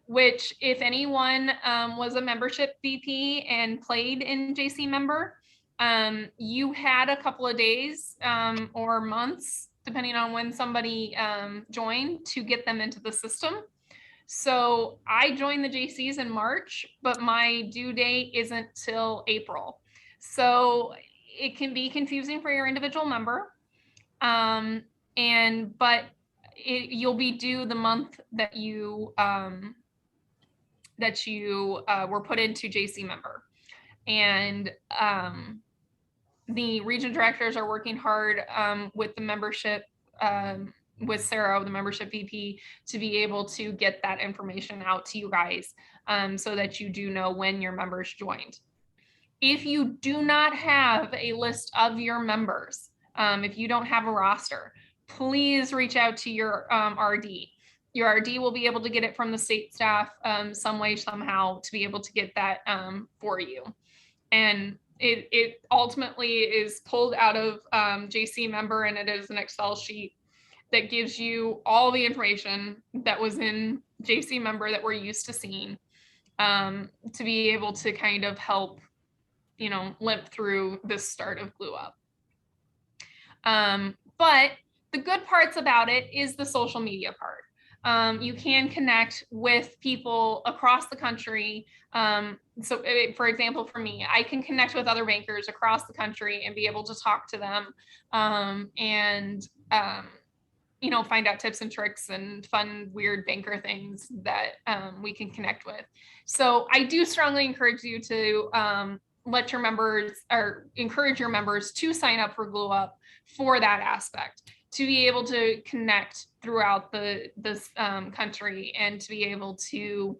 which if anyone was a membership VP and played in JC Member, you had a couple of days or months, depending on when somebody joined, to get them into the system. So I joined the Jaycees in March, but my due date isn't till April. So it can be confusing for your individual member. But you'll be due the month that you were put into JC Member. And the region directors are working hard with the membership, with Sarah, the membership VP, to be able to get that information out to you guys so that you do know when your members joined. If you do not have a list of your members, if you don't have a roster, please reach out to your RD. Your RD will be able to get it from the state staff some way, somehow, to be able to get that for you. And it ultimately is pulled out of JC Member, and it is an Excel sheet that gives you all the information that was in JC Member that we're used to seeing, to be able to kind of help, limp through this start of Glue Up. But the good parts about it is the social media part. You can connect with people across the country. For example, for me, I can connect with other bankers across the country and be able to talk to them find out tips and tricks and fun, weird banker things that we can connect with. So I do strongly encourage you to let your members, or encourage your members to sign up for Glue Up for that aspect, to be able to connect throughout this country, and to be able to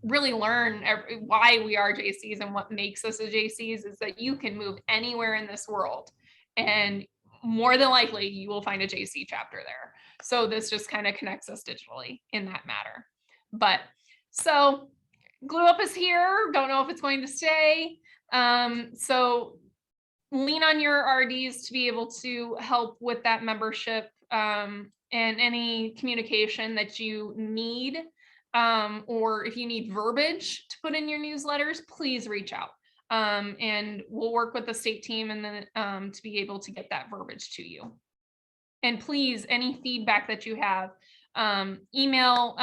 really learn why we are Jaycees and what makes us a Jaycees is that you can move anywhere in this world, and more than likely you will find a JC chapter there. So this just kind of connects us digitally in that matter. But so Glue Up is here. Don't know if it's going to stay. So lean on your RDs to be able to help with that membership and any communication that you need. Or if you need verbiage to put in your newsletters, please reach out. And we'll work with the state team and then to be able to get that verbiage to you. And please, any feedback that you have, email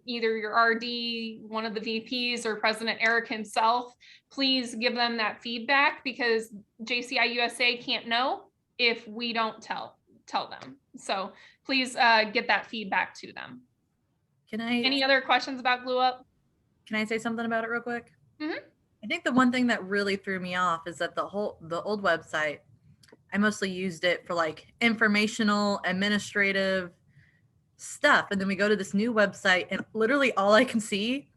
either your RD, one of the VPs, or President Eric himself. Please give them that feedback, because JCI USA can't know if we don't tell them. So please get that feedback to them. Any other questions about Glue Up? Can I say something about it real quick? Mm-hmm. I think the one thing that really threw me off is that the old website, I mostly used it for like informational, administrative stuff. And then we go to this new website and literally all I can see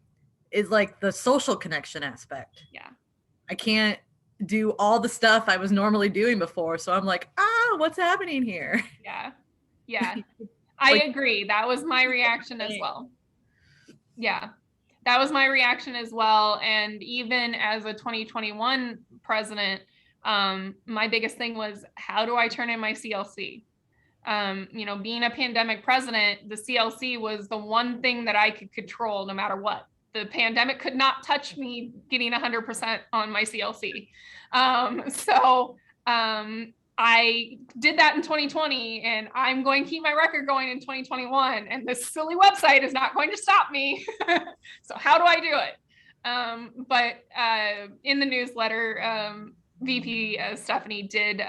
is like the social connection aspect. Yeah. I can't do all the stuff I was normally doing before. So I'm like, what's happening here? Yeah. Yeah. I agree. That was my reaction as well. Yeah. That was my reaction as well. And even as a 2021 president, my biggest thing was, how do I turn in my CLC? Being a pandemic president, the CLC was the one thing that I could control no matter what. The pandemic could not touch me getting 100% on my CLC. I did that in 2020, and I'm going to keep my record going in 2021. And this silly website is not going to stop me. So how do I do it? But in the newsletter, VP Stephanie did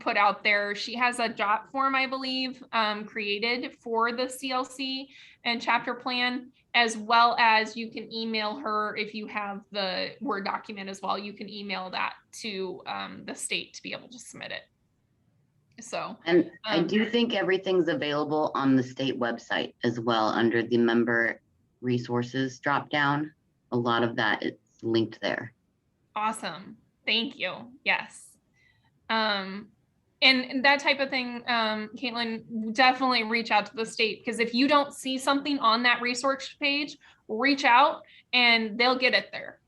put out there, she has a jot form, I believe, created for the CLC and chapter plan, as well as you can email her if you have the Word document as well. You can email that to the state to be able to submit it. So, and I do think everything's available on the state website as well under the member resources drop down. A lot of that is linked there. Awesome. Thank you. Yes. And that type of thing, Caitlin, definitely reach out to the state, because if you don't see something on that resource page, reach out and they'll get it there,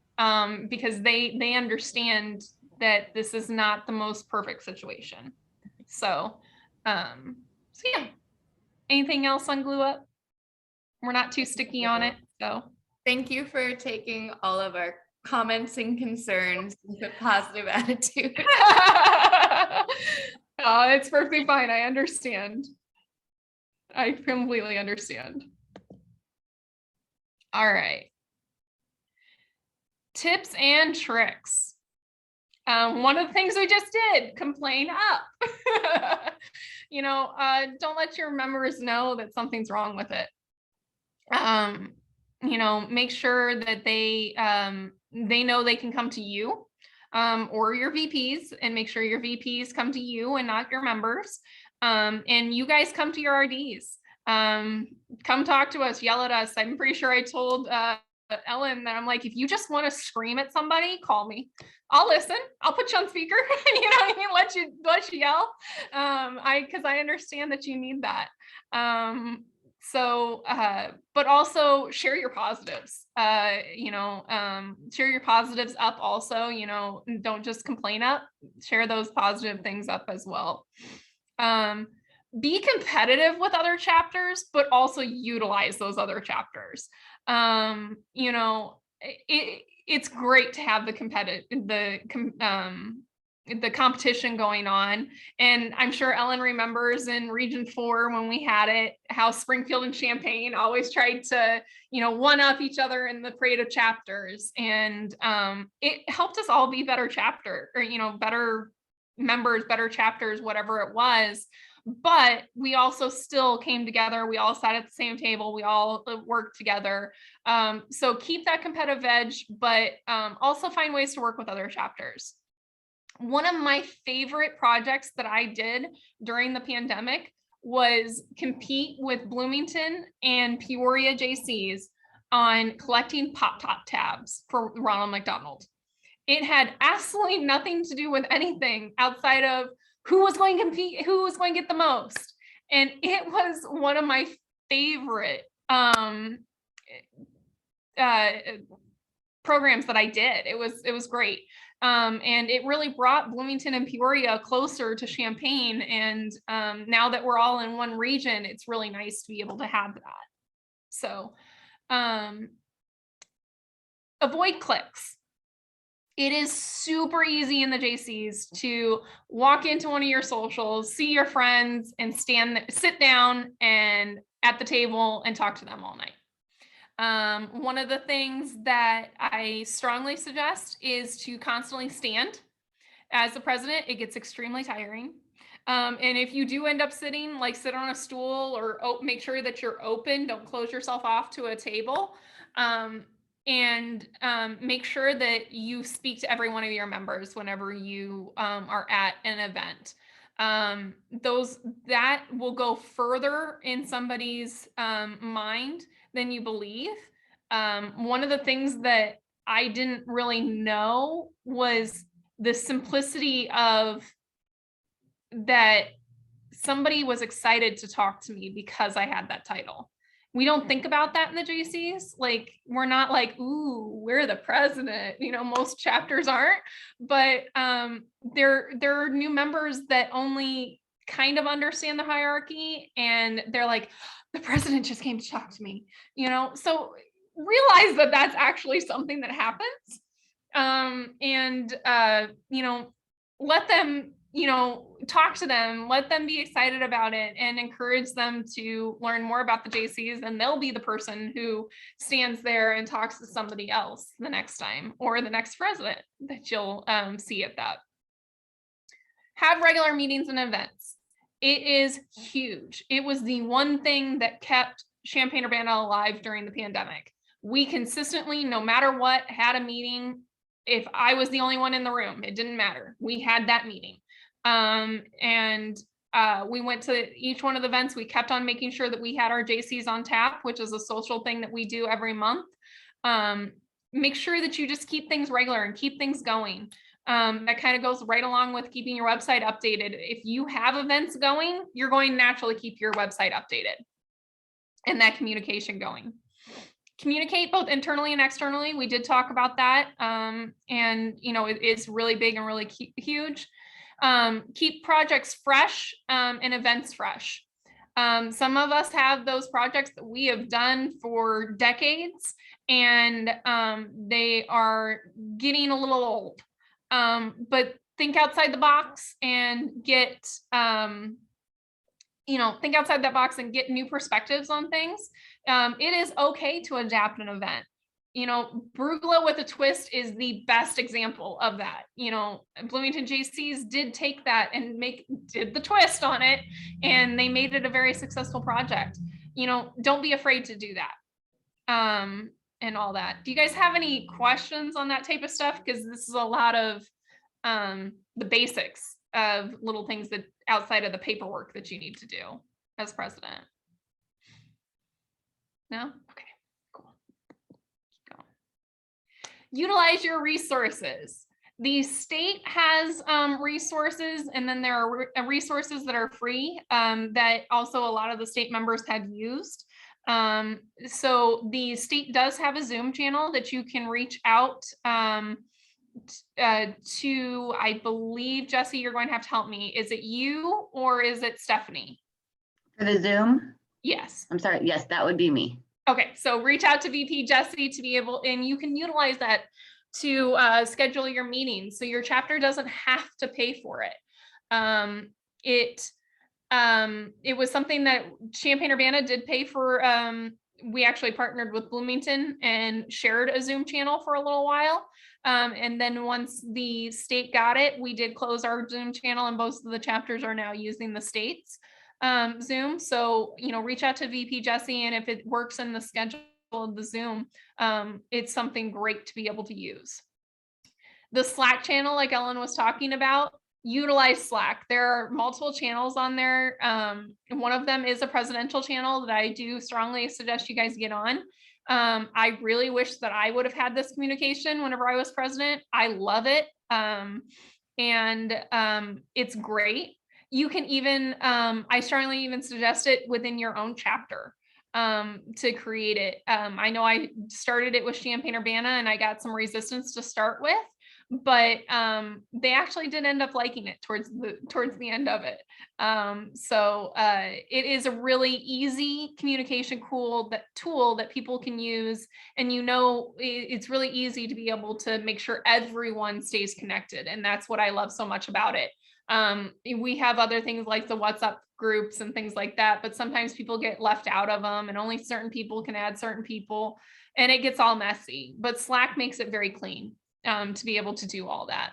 because they understand that this is not the most perfect situation. So yeah. Anything else on Glue Up? We're not too sticky on it, so. Thank you for taking all of our comments and concerns with a positive attitude. Oh, it's perfectly fine. I understand. I completely understand. All right. Tips and tricks. One of the things we just did, complain up. Don't let your members know that something's wrong with it. Make sure that they know they can come to you, or your VPs, and make sure your VPs come to you and not your members. And you guys come to your RDs. Come talk to us, yell at us. I'm pretty sure I told Ellen that I'm like, if you just want to scream at somebody, call me. I'll listen. I'll put you on speaker. Let you yell. Because I understand that you need that. But also share your positives. Share your positives up also. Don't just complain up. Share those positive things up as well. Be competitive with other chapters, but also utilize those other chapters. It's great to have the competition going on. And I'm sure Ellen remembers in Region 4 when we had it, how Springfield and Champaign always tried to, one up each other in the parade of chapters. And it helped us all be better chapter, or, better members, better chapters, whatever it was. But we also still came together. We all sat at the same table. We all worked together. So keep that competitive edge, but also find ways to work with other chapters. One of my favorite projects that I did during the pandemic was compete with Bloomington and Peoria Jaycees on collecting Pop-Top tabs for Ronald McDonald. It had absolutely nothing to do with anything outside of who was going to compete, who was going to get the most. And it was one of my favorite programs that I did. It was great. And it really brought Bloomington and Peoria closer to Champaign. And now that we're all in one region, it's really nice to be able to have that. So avoid clicks. It is super easy in the Jaycees to walk into one of your socials, see your friends, and sit down and at the table and talk to them all night. One of the things that I strongly suggest is to constantly stand. As the president, it gets extremely tiring. And if you do end up sitting, sit on a stool or make sure that you're open, don't close yourself off to a table. and make sure that you speak to every one of your members whenever you are at an event. That will go further in somebody's mind than you believe. One of the things that I didn't really know was the simplicity of that somebody was excited to talk to me because I had that title. We don't think about that in the Jaycees. Like, we're not like, ooh, we're the president. Most chapters aren't, but there are new members that only kind of understand the hierarchy, and they're like, the president just came to talk to me, so realize that that's actually something that happens. Let them, talk to them, let them be excited about it, and encourage them to learn more about the Jaycees, and they'll be the person who stands there and talks to somebody else the next time, or the next president that you'll see at that. Have regular meetings and events. It is huge. It was the one thing that kept Champaign-Urbana alive during the pandemic. We consistently, no matter what, had a meeting. If I was the only one in the room, it didn't matter. We had that meeting. We went to each one of the events. We kept on making sure that we had our Jaycees on tap, which is a social thing that we do every month. Make sure that you just keep things regular and keep things going. That kind of goes right along with keeping your website updated. If you have events going, you're going to naturally keep your website updated and that communication going. Communicate both internally and externally. We did talk about that. It is really big and really huge. Keep projects fresh and events fresh. Some of us have those projects that we have done for decades, and they are getting a little old. But think outside the box and think outside that box and get new perspectives on things. It is okay to adapt an event. Brugla with a twist is the best example of that. Bloomington Jaycees did take that and did the twist on it, and they made it a very successful project. Don't be afraid to do that. And all that. Do you guys have any questions on that type of stuff? Because this is a lot of the basics of little things that outside of the paperwork that you need to do as president. No? Okay, cool. Keep going. Utilize your resources. The state has resources, and then there are resources that are free that also a lot of the state members had used. So the state does have a Zoom channel that you can reach out to. I believe, Jesse, you're going to have to help me. Is it you or is it Stephanie? For the Zoom? Yes. I'm sorry. Yes, that would be me. Okay. So reach out to VP Jesse to be able, and you can utilize that to schedule your meetings. So your chapter doesn't have to pay for it. It was something that Champaign-Urbana did pay for. We actually partnered with Bloomington and shared a Zoom channel for a little while. And then once the state got it, we did close our Zoom channel, and most of the chapters are now using the state's Zoom. So, reach out to VP Jesse, and if it works in the schedule of the Zoom, it's something great to be able to use. The Slack channel, like Ellen was talking about, utilize Slack. There are multiple channels on there. One of them is a presidential channel that I do strongly suggest you guys get on. I really wish that I would have had this communication whenever I was president. I love it. It's great. You can even, I strongly even suggest it within your own chapter to create it. I know I started it with Champaign-Urbana and I got some resistance to start with, but they actually did end up liking it towards the end of it. It is a really easy communication tool that people can use, and it's really easy to be able to make sure everyone stays connected, and that's what I love so much about it. We have other things like the WhatsApp groups and things like that, but sometimes people get left out of them, and only certain people can add certain people, and it gets all messy. But Slack makes it very clean to be able to do all that.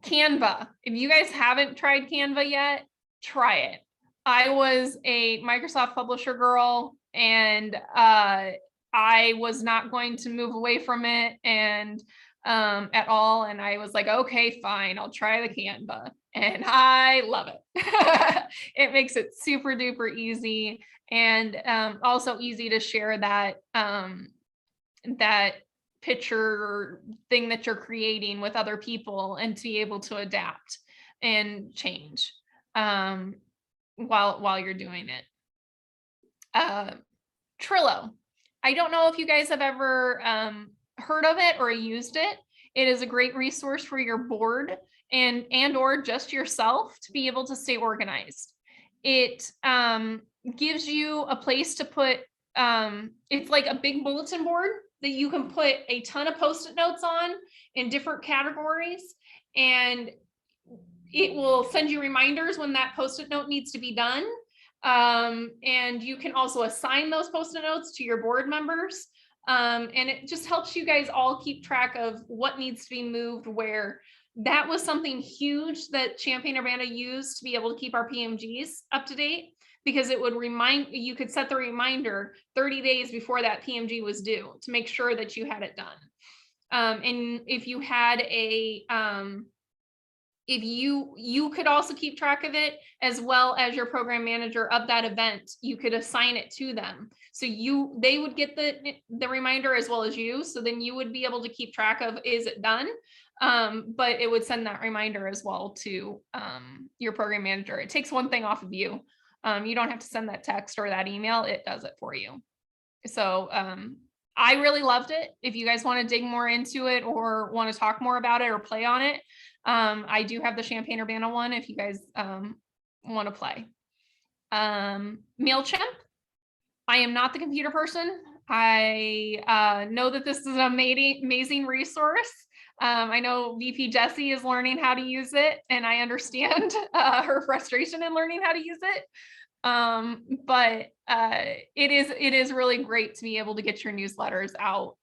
Canva. If you guys haven't tried Canva yet, try it. I was a Microsoft publisher girl, and I I was not going to move away from it and at all. And I was like, okay, fine, I'll try the Canva. And I love it. It makes it super duper easy, and also easy to share that that picture thing that you're creating with other people, and to be able to adapt and change while you're doing it. Trello. I don't know if you guys have ever heard of it or used it. It is a great resource for your board and or just yourself to be able to stay organized. It gives you a place to put, it's like a big bulletin board that you can put a ton of Post-it notes on in different categories, and it will send you reminders when that Post-it note needs to be done. And you can also assign those Post-it notes to your board members. And it just helps you guys all keep track of what needs to be moved where. That was something huge that Champaign-Urbana used to be able to keep our PMGs up to date, because it would remind you, could set the reminder 30 days before that PMG was due to make sure that you had it done. And if you had a, if you could also keep track of it, as well as your program manager of that event, you could assign it to them. So they would get the reminder as well as you. So then you would be able to keep track of, is it done? But it would send that reminder as well to your program manager. It takes one thing off of you. You don't have to send that text or that email. It does it for you. So I really loved it. If you guys want to dig more into it or want to talk more about it or play on it, I do have the Champaign-Urbana one if you guys want to play. MailChimp. I am not the computer person. I know that this is an amazing resource. I know VP Jessie is learning how to use it, and I understand her frustration in learning how to use it. But it is really great to be able to get your newsletters out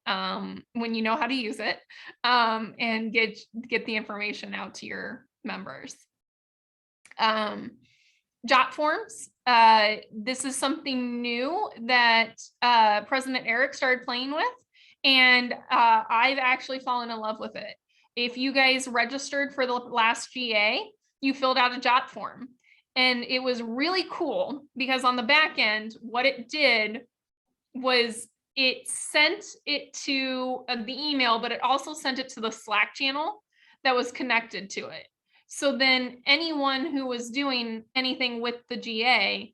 when you know how to use it, and get the information out to your members. Jot forms. This is something new that President Eric started playing with, and I've actually fallen in love with it. If you guys registered for the last GA, you filled out a Jot form. And it was really cool because on the back end, what it did was it sent it to the email, but it also sent it to the Slack channel that was connected to it. So then anyone who was doing anything with the GA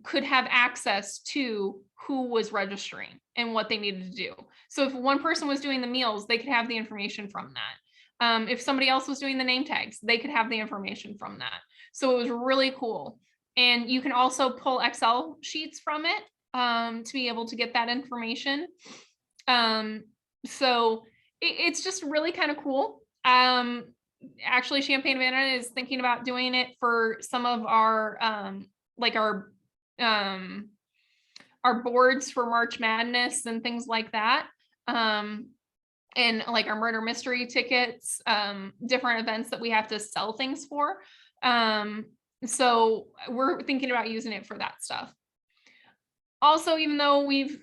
could have access to who was registering and what they needed to do. So if one person was doing the meals, they could have the information from that. If somebody else was doing the name tags, they could have the information from that. So it was really cool. And you can also pull Excel sheets from it to be able to get that information. So it's just really kind of cool. Actually, Champaign-Urbana is thinking about doing it for some of our like our boards for March Madness and things like that. And like our murder mystery tickets, different events that we have to sell things for. So we're thinking about using it for that stuff. Also, even though we've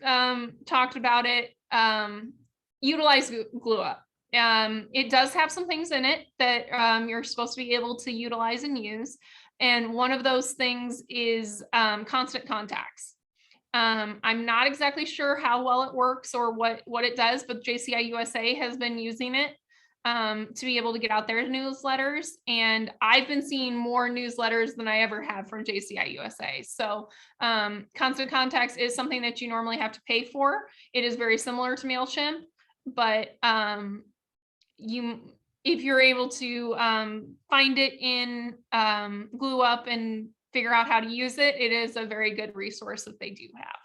talked about it, utilize GlueUp. It does have some things in it that you're supposed to be able to utilize and use. And one of those things is constant contacts. I'm not exactly sure how well it works or what it does, but JCI USA has been using it to be able to get out their newsletters. And I've been seeing more newsletters than I ever have from JCI USA. So constant contacts is something that you normally have to pay for. It is very similar to MailChimp, but if you're able to find it in GlueUp and figure out how to use it, it is a very good resource that they do have.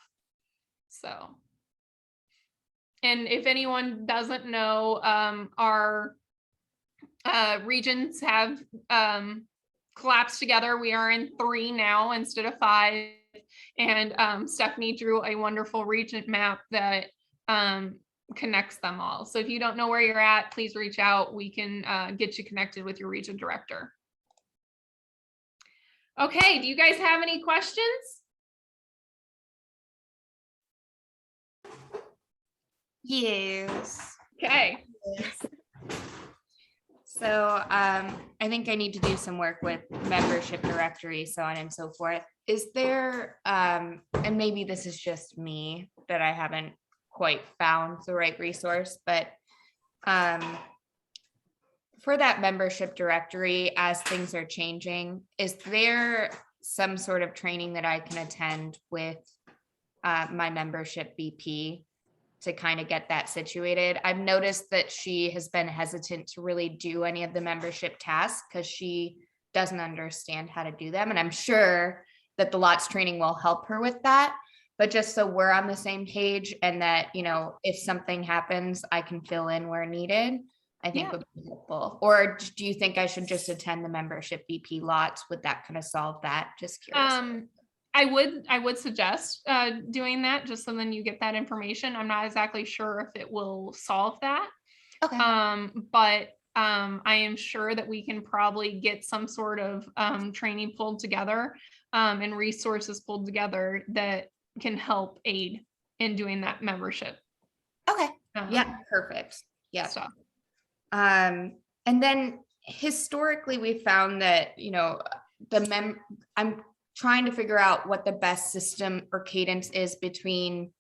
So, and if anyone doesn't know, our regions have collapsed together. We are in 3 now instead of 5. And Stephanie drew a wonderful region map that connects them all. So if you don't know where you're at, please reach out. We can get you connected with your region director. Okay, do you guys have any questions? Yes. Okay. So I think I need to do some work with membership directory, so on and so forth. Is there, and maybe this is just me, that I haven't quite found the right resource, but for that membership directory, as things are changing, is there some sort of training that I can attend with my membership VP to kind of get that situated? I've noticed that she has been hesitant to really do any of the membership tasks because she doesn't understand how to do them. And I'm sure that the lots training will help her with that. But just so we're on the same page and that, you know, if something happens, I can fill in where needed, I think Yeah. would be helpful. Or do you think I should just attend the membership VP lots? Would that kind of solve that? Just curious. I would suggest doing that just so then you get that information. I'm not exactly sure if it will solve that. Okay. But I am sure that we can probably get some sort of training pulled together and resources pulled together that can help aid in doing that membership. Okay. Yeah, perfect. Yeah. Stuff. And then historically, we found that, you know, I'm trying to figure out what the best system or cadence is between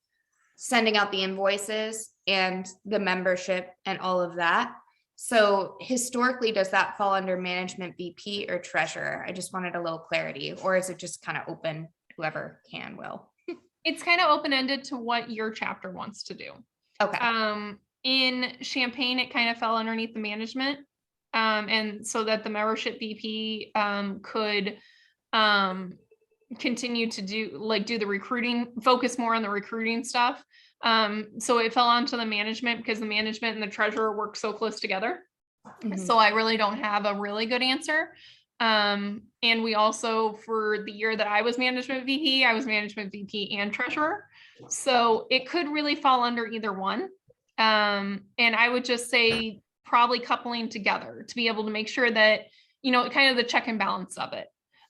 sending out the invoices and the membership and all of that. So historically, does that fall under management VP or treasurer? I just wanted a little clarity, or is it just kind of open, whoever can will? It's kind of open-ended to what your chapter wants to do. Okay. In Champaign, it kind of fell underneath the management. And so that the membership VP could continue to do the recruiting, focus more on the recruiting stuff. So it fell onto the management because the management and the treasurer work so close together. Mhm. So I really don't have a really good answer. And we also, for the year that I was management VP, I was management VP and treasurer. So it could really fall under either one. And I would just say probably coupling together to be able to make sure that, you know, kind of the check and balance of it.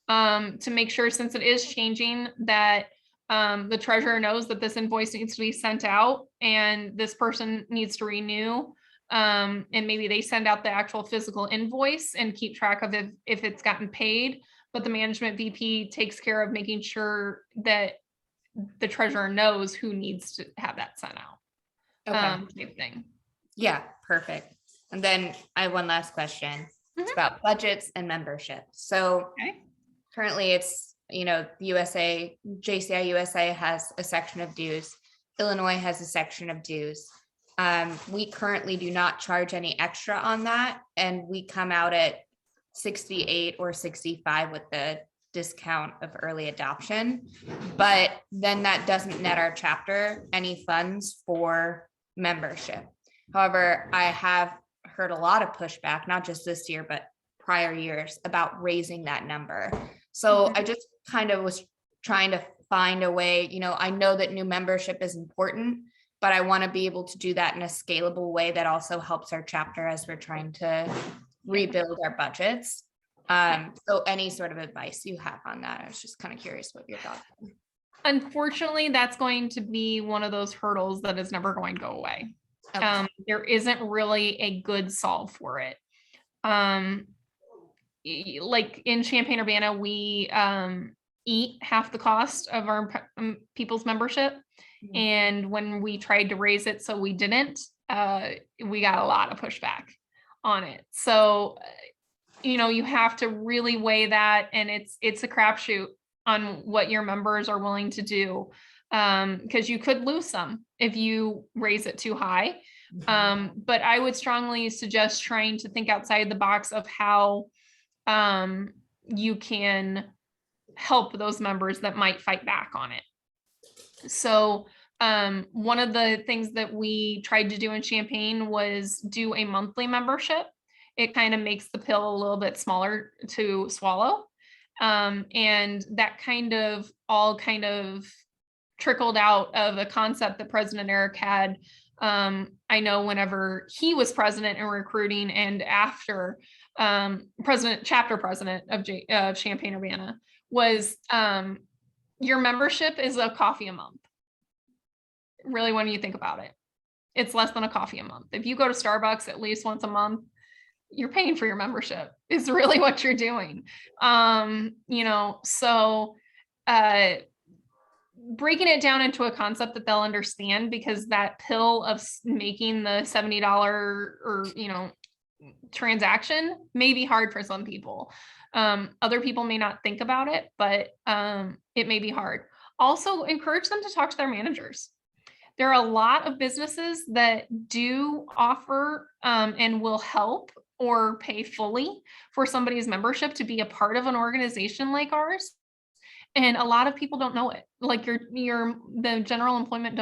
To make sure, since it is changing, that the treasurer knows that this invoice needs to be sent out and this person needs to renew. And maybe they send out the actual physical invoice and keep track of if it's gotten paid, but the management VP takes care of making sure that the treasurer knows who needs to have that sent out. Same thing. Yeah, perfect. And then I have one last question. It's about budgets and membership. So Okay. currently it's, you know, USA, JCI USA has a section of dues. Illinois has a section of dues. We currently do not charge any extra on that. And we come out at 68 or 65 with the discount of early adoption. But then that doesn't net our chapter any funds for membership. However, I have heard a lot of pushback, not just this year, but prior years, about raising that number. So I just kind of was trying to find a way, you know, I know that new membership is important, but I want to be able to do that in a scalable way that also helps our chapter as we're trying to rebuild our budgets. So any sort of advice you have on that? I was just kind of curious what your thoughts are. Unfortunately, that's going to be one of those hurdles that is never going to go away. Okay. There isn't really a good solve for it. Like in Champaign-Urbana, we eat half the cost of our people's membership. Mhm. And when we tried to raise it, so we didn't, we got a lot of pushback on it. So, you know, you have to really weigh that, and it's a crapshoot on what your members are willing to do. Because you could lose some if you raise it too high. But I would strongly suggest trying to think outside the box of how you can help those members that might fight back on it. So one of the things that we tried to do in Champaign was do a monthly membership. It kind of makes the pill a little bit smaller to swallow. And that kind of trickled out of a concept that President Eric had. I know whenever he was president and recruiting, and after chapter president of Champaign-Urbana, was your membership is a coffee a month. Really, when you think about it, it's less than a coffee a month. If you go to Starbucks at least once a month, you're paying for your membership is really what you're doing. So breaking it down into a concept that they'll understand, because that pill of making the $70 or, transaction may be hard for some people. Other people may not think about it, but it may be hard. Also, encourage them to talk to their managers. There are a lot of businesses that do offer and will help or pay fully for somebody's membership to be a part of an organization like ours. And a lot of people don't know it. Like the general employment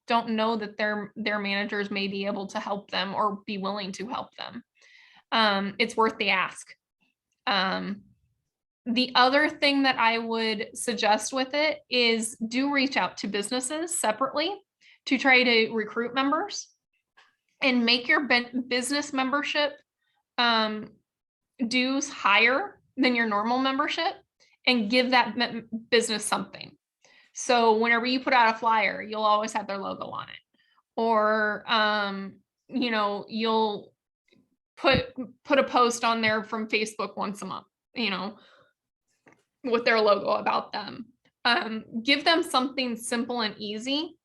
don't know that their managers may be able to help them or be willing to help them. It's worth the ask. The other thing that I would suggest with it is do reach out to businesses separately to try to recruit members, and make your business membership dues higher than your normal membership, and give that business something. So whenever you put out a flyer, you'll always have their logo on it, or you'll put a post on there from Facebook once a month, with their logo about them. Give them something simple and easy.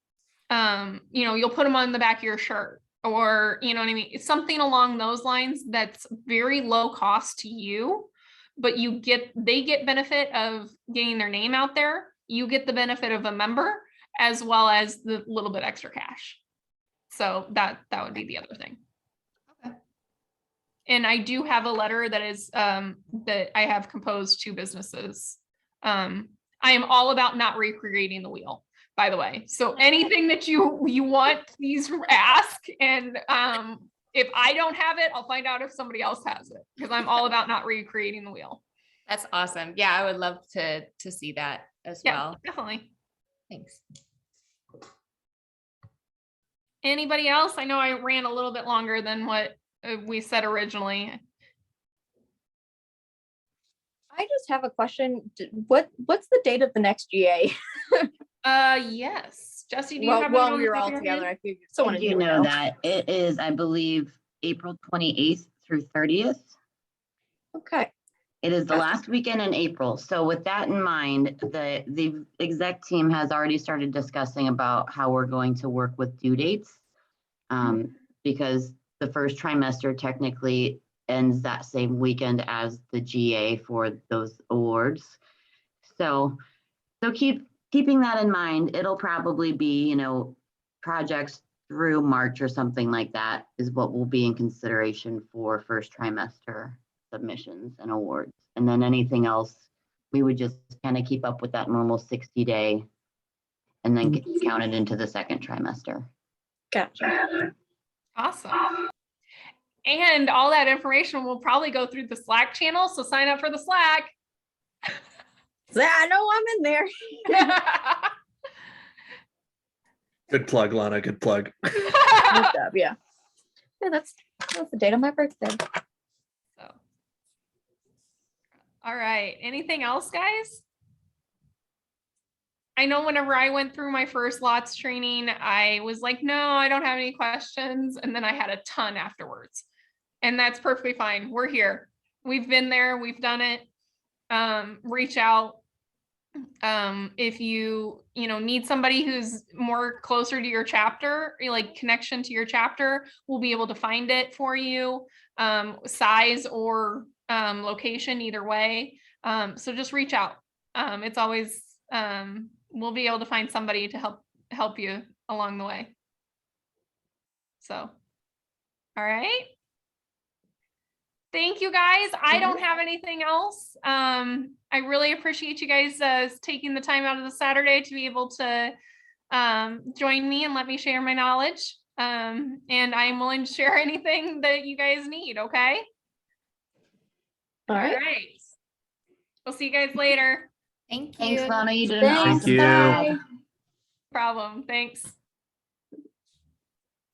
You'll put them on the back of your shirt, or, you know what I mean? It's something along those lines that's very low cost to you, but they get benefit of getting their name out there. You get the benefit of a member, as well as the little bit extra cash. So that would be the other thing. Okay. And I do have a letter that is that I have composed to businesses. I am all about not recreating the wheel, by the way. So anything that you want, please ask. And if I don't have it, I'll find out if somebody else has it, because I'm all about not recreating the wheel. That's awesome. Yeah, I would love to see that as well. Definitely. Thanks. Anybody else? I know I ran a little bit longer than what we said originally. I just have a question. What's the date of the next GA? Yes. Jesse, do you have it Well, on we the were top all of your together. head? I figured someone I would do know that it is, I believe, April 28th through 30th. Okay. It is the last weekend in April. So with that in mind, the exec team has already started discussing about how we're going to work with due dates, because the first trimester technically ends that same weekend as the GA for those awards. So keeping that in mind, it'll probably be, projects through March or something like that is what will be in consideration for first trimester submissions and awards. And then anything else, we would just kind of keep up with that normal 60-day and then get counted into the second trimester. Gotcha. Awesome. And all that information will probably go through the Slack channel. So sign up for the Slack. Yeah, I know I'm in there. Good plug, Lana. Good plug. Good job. Yeah. Yeah, that's the date of my birthday. So, all right. Anything else, guys? I know whenever I went through my first lots training, I was like, no, I don't have any questions. And then I had a ton afterwards. And that's perfectly fine. We're here. We've been there. We've done it. Reach out. If you need somebody who's more closer to your chapter, like connection to your chapter, we'll be able to find it for you, size or location, either way. So just reach out. It's always we'll be able to find somebody to help you along the way. So, all right. Thank you, guys. I don't have anything else. I really appreciate you guys taking the time out of the Saturday to be able to join me and let me share my knowledge. And I'm willing to share anything that you guys need, okay? All right. All right. We'll see you guys later. Thank you. Thanks, Lana. You did an Thanks. awesome you. job. Bye. Problem. Thanks.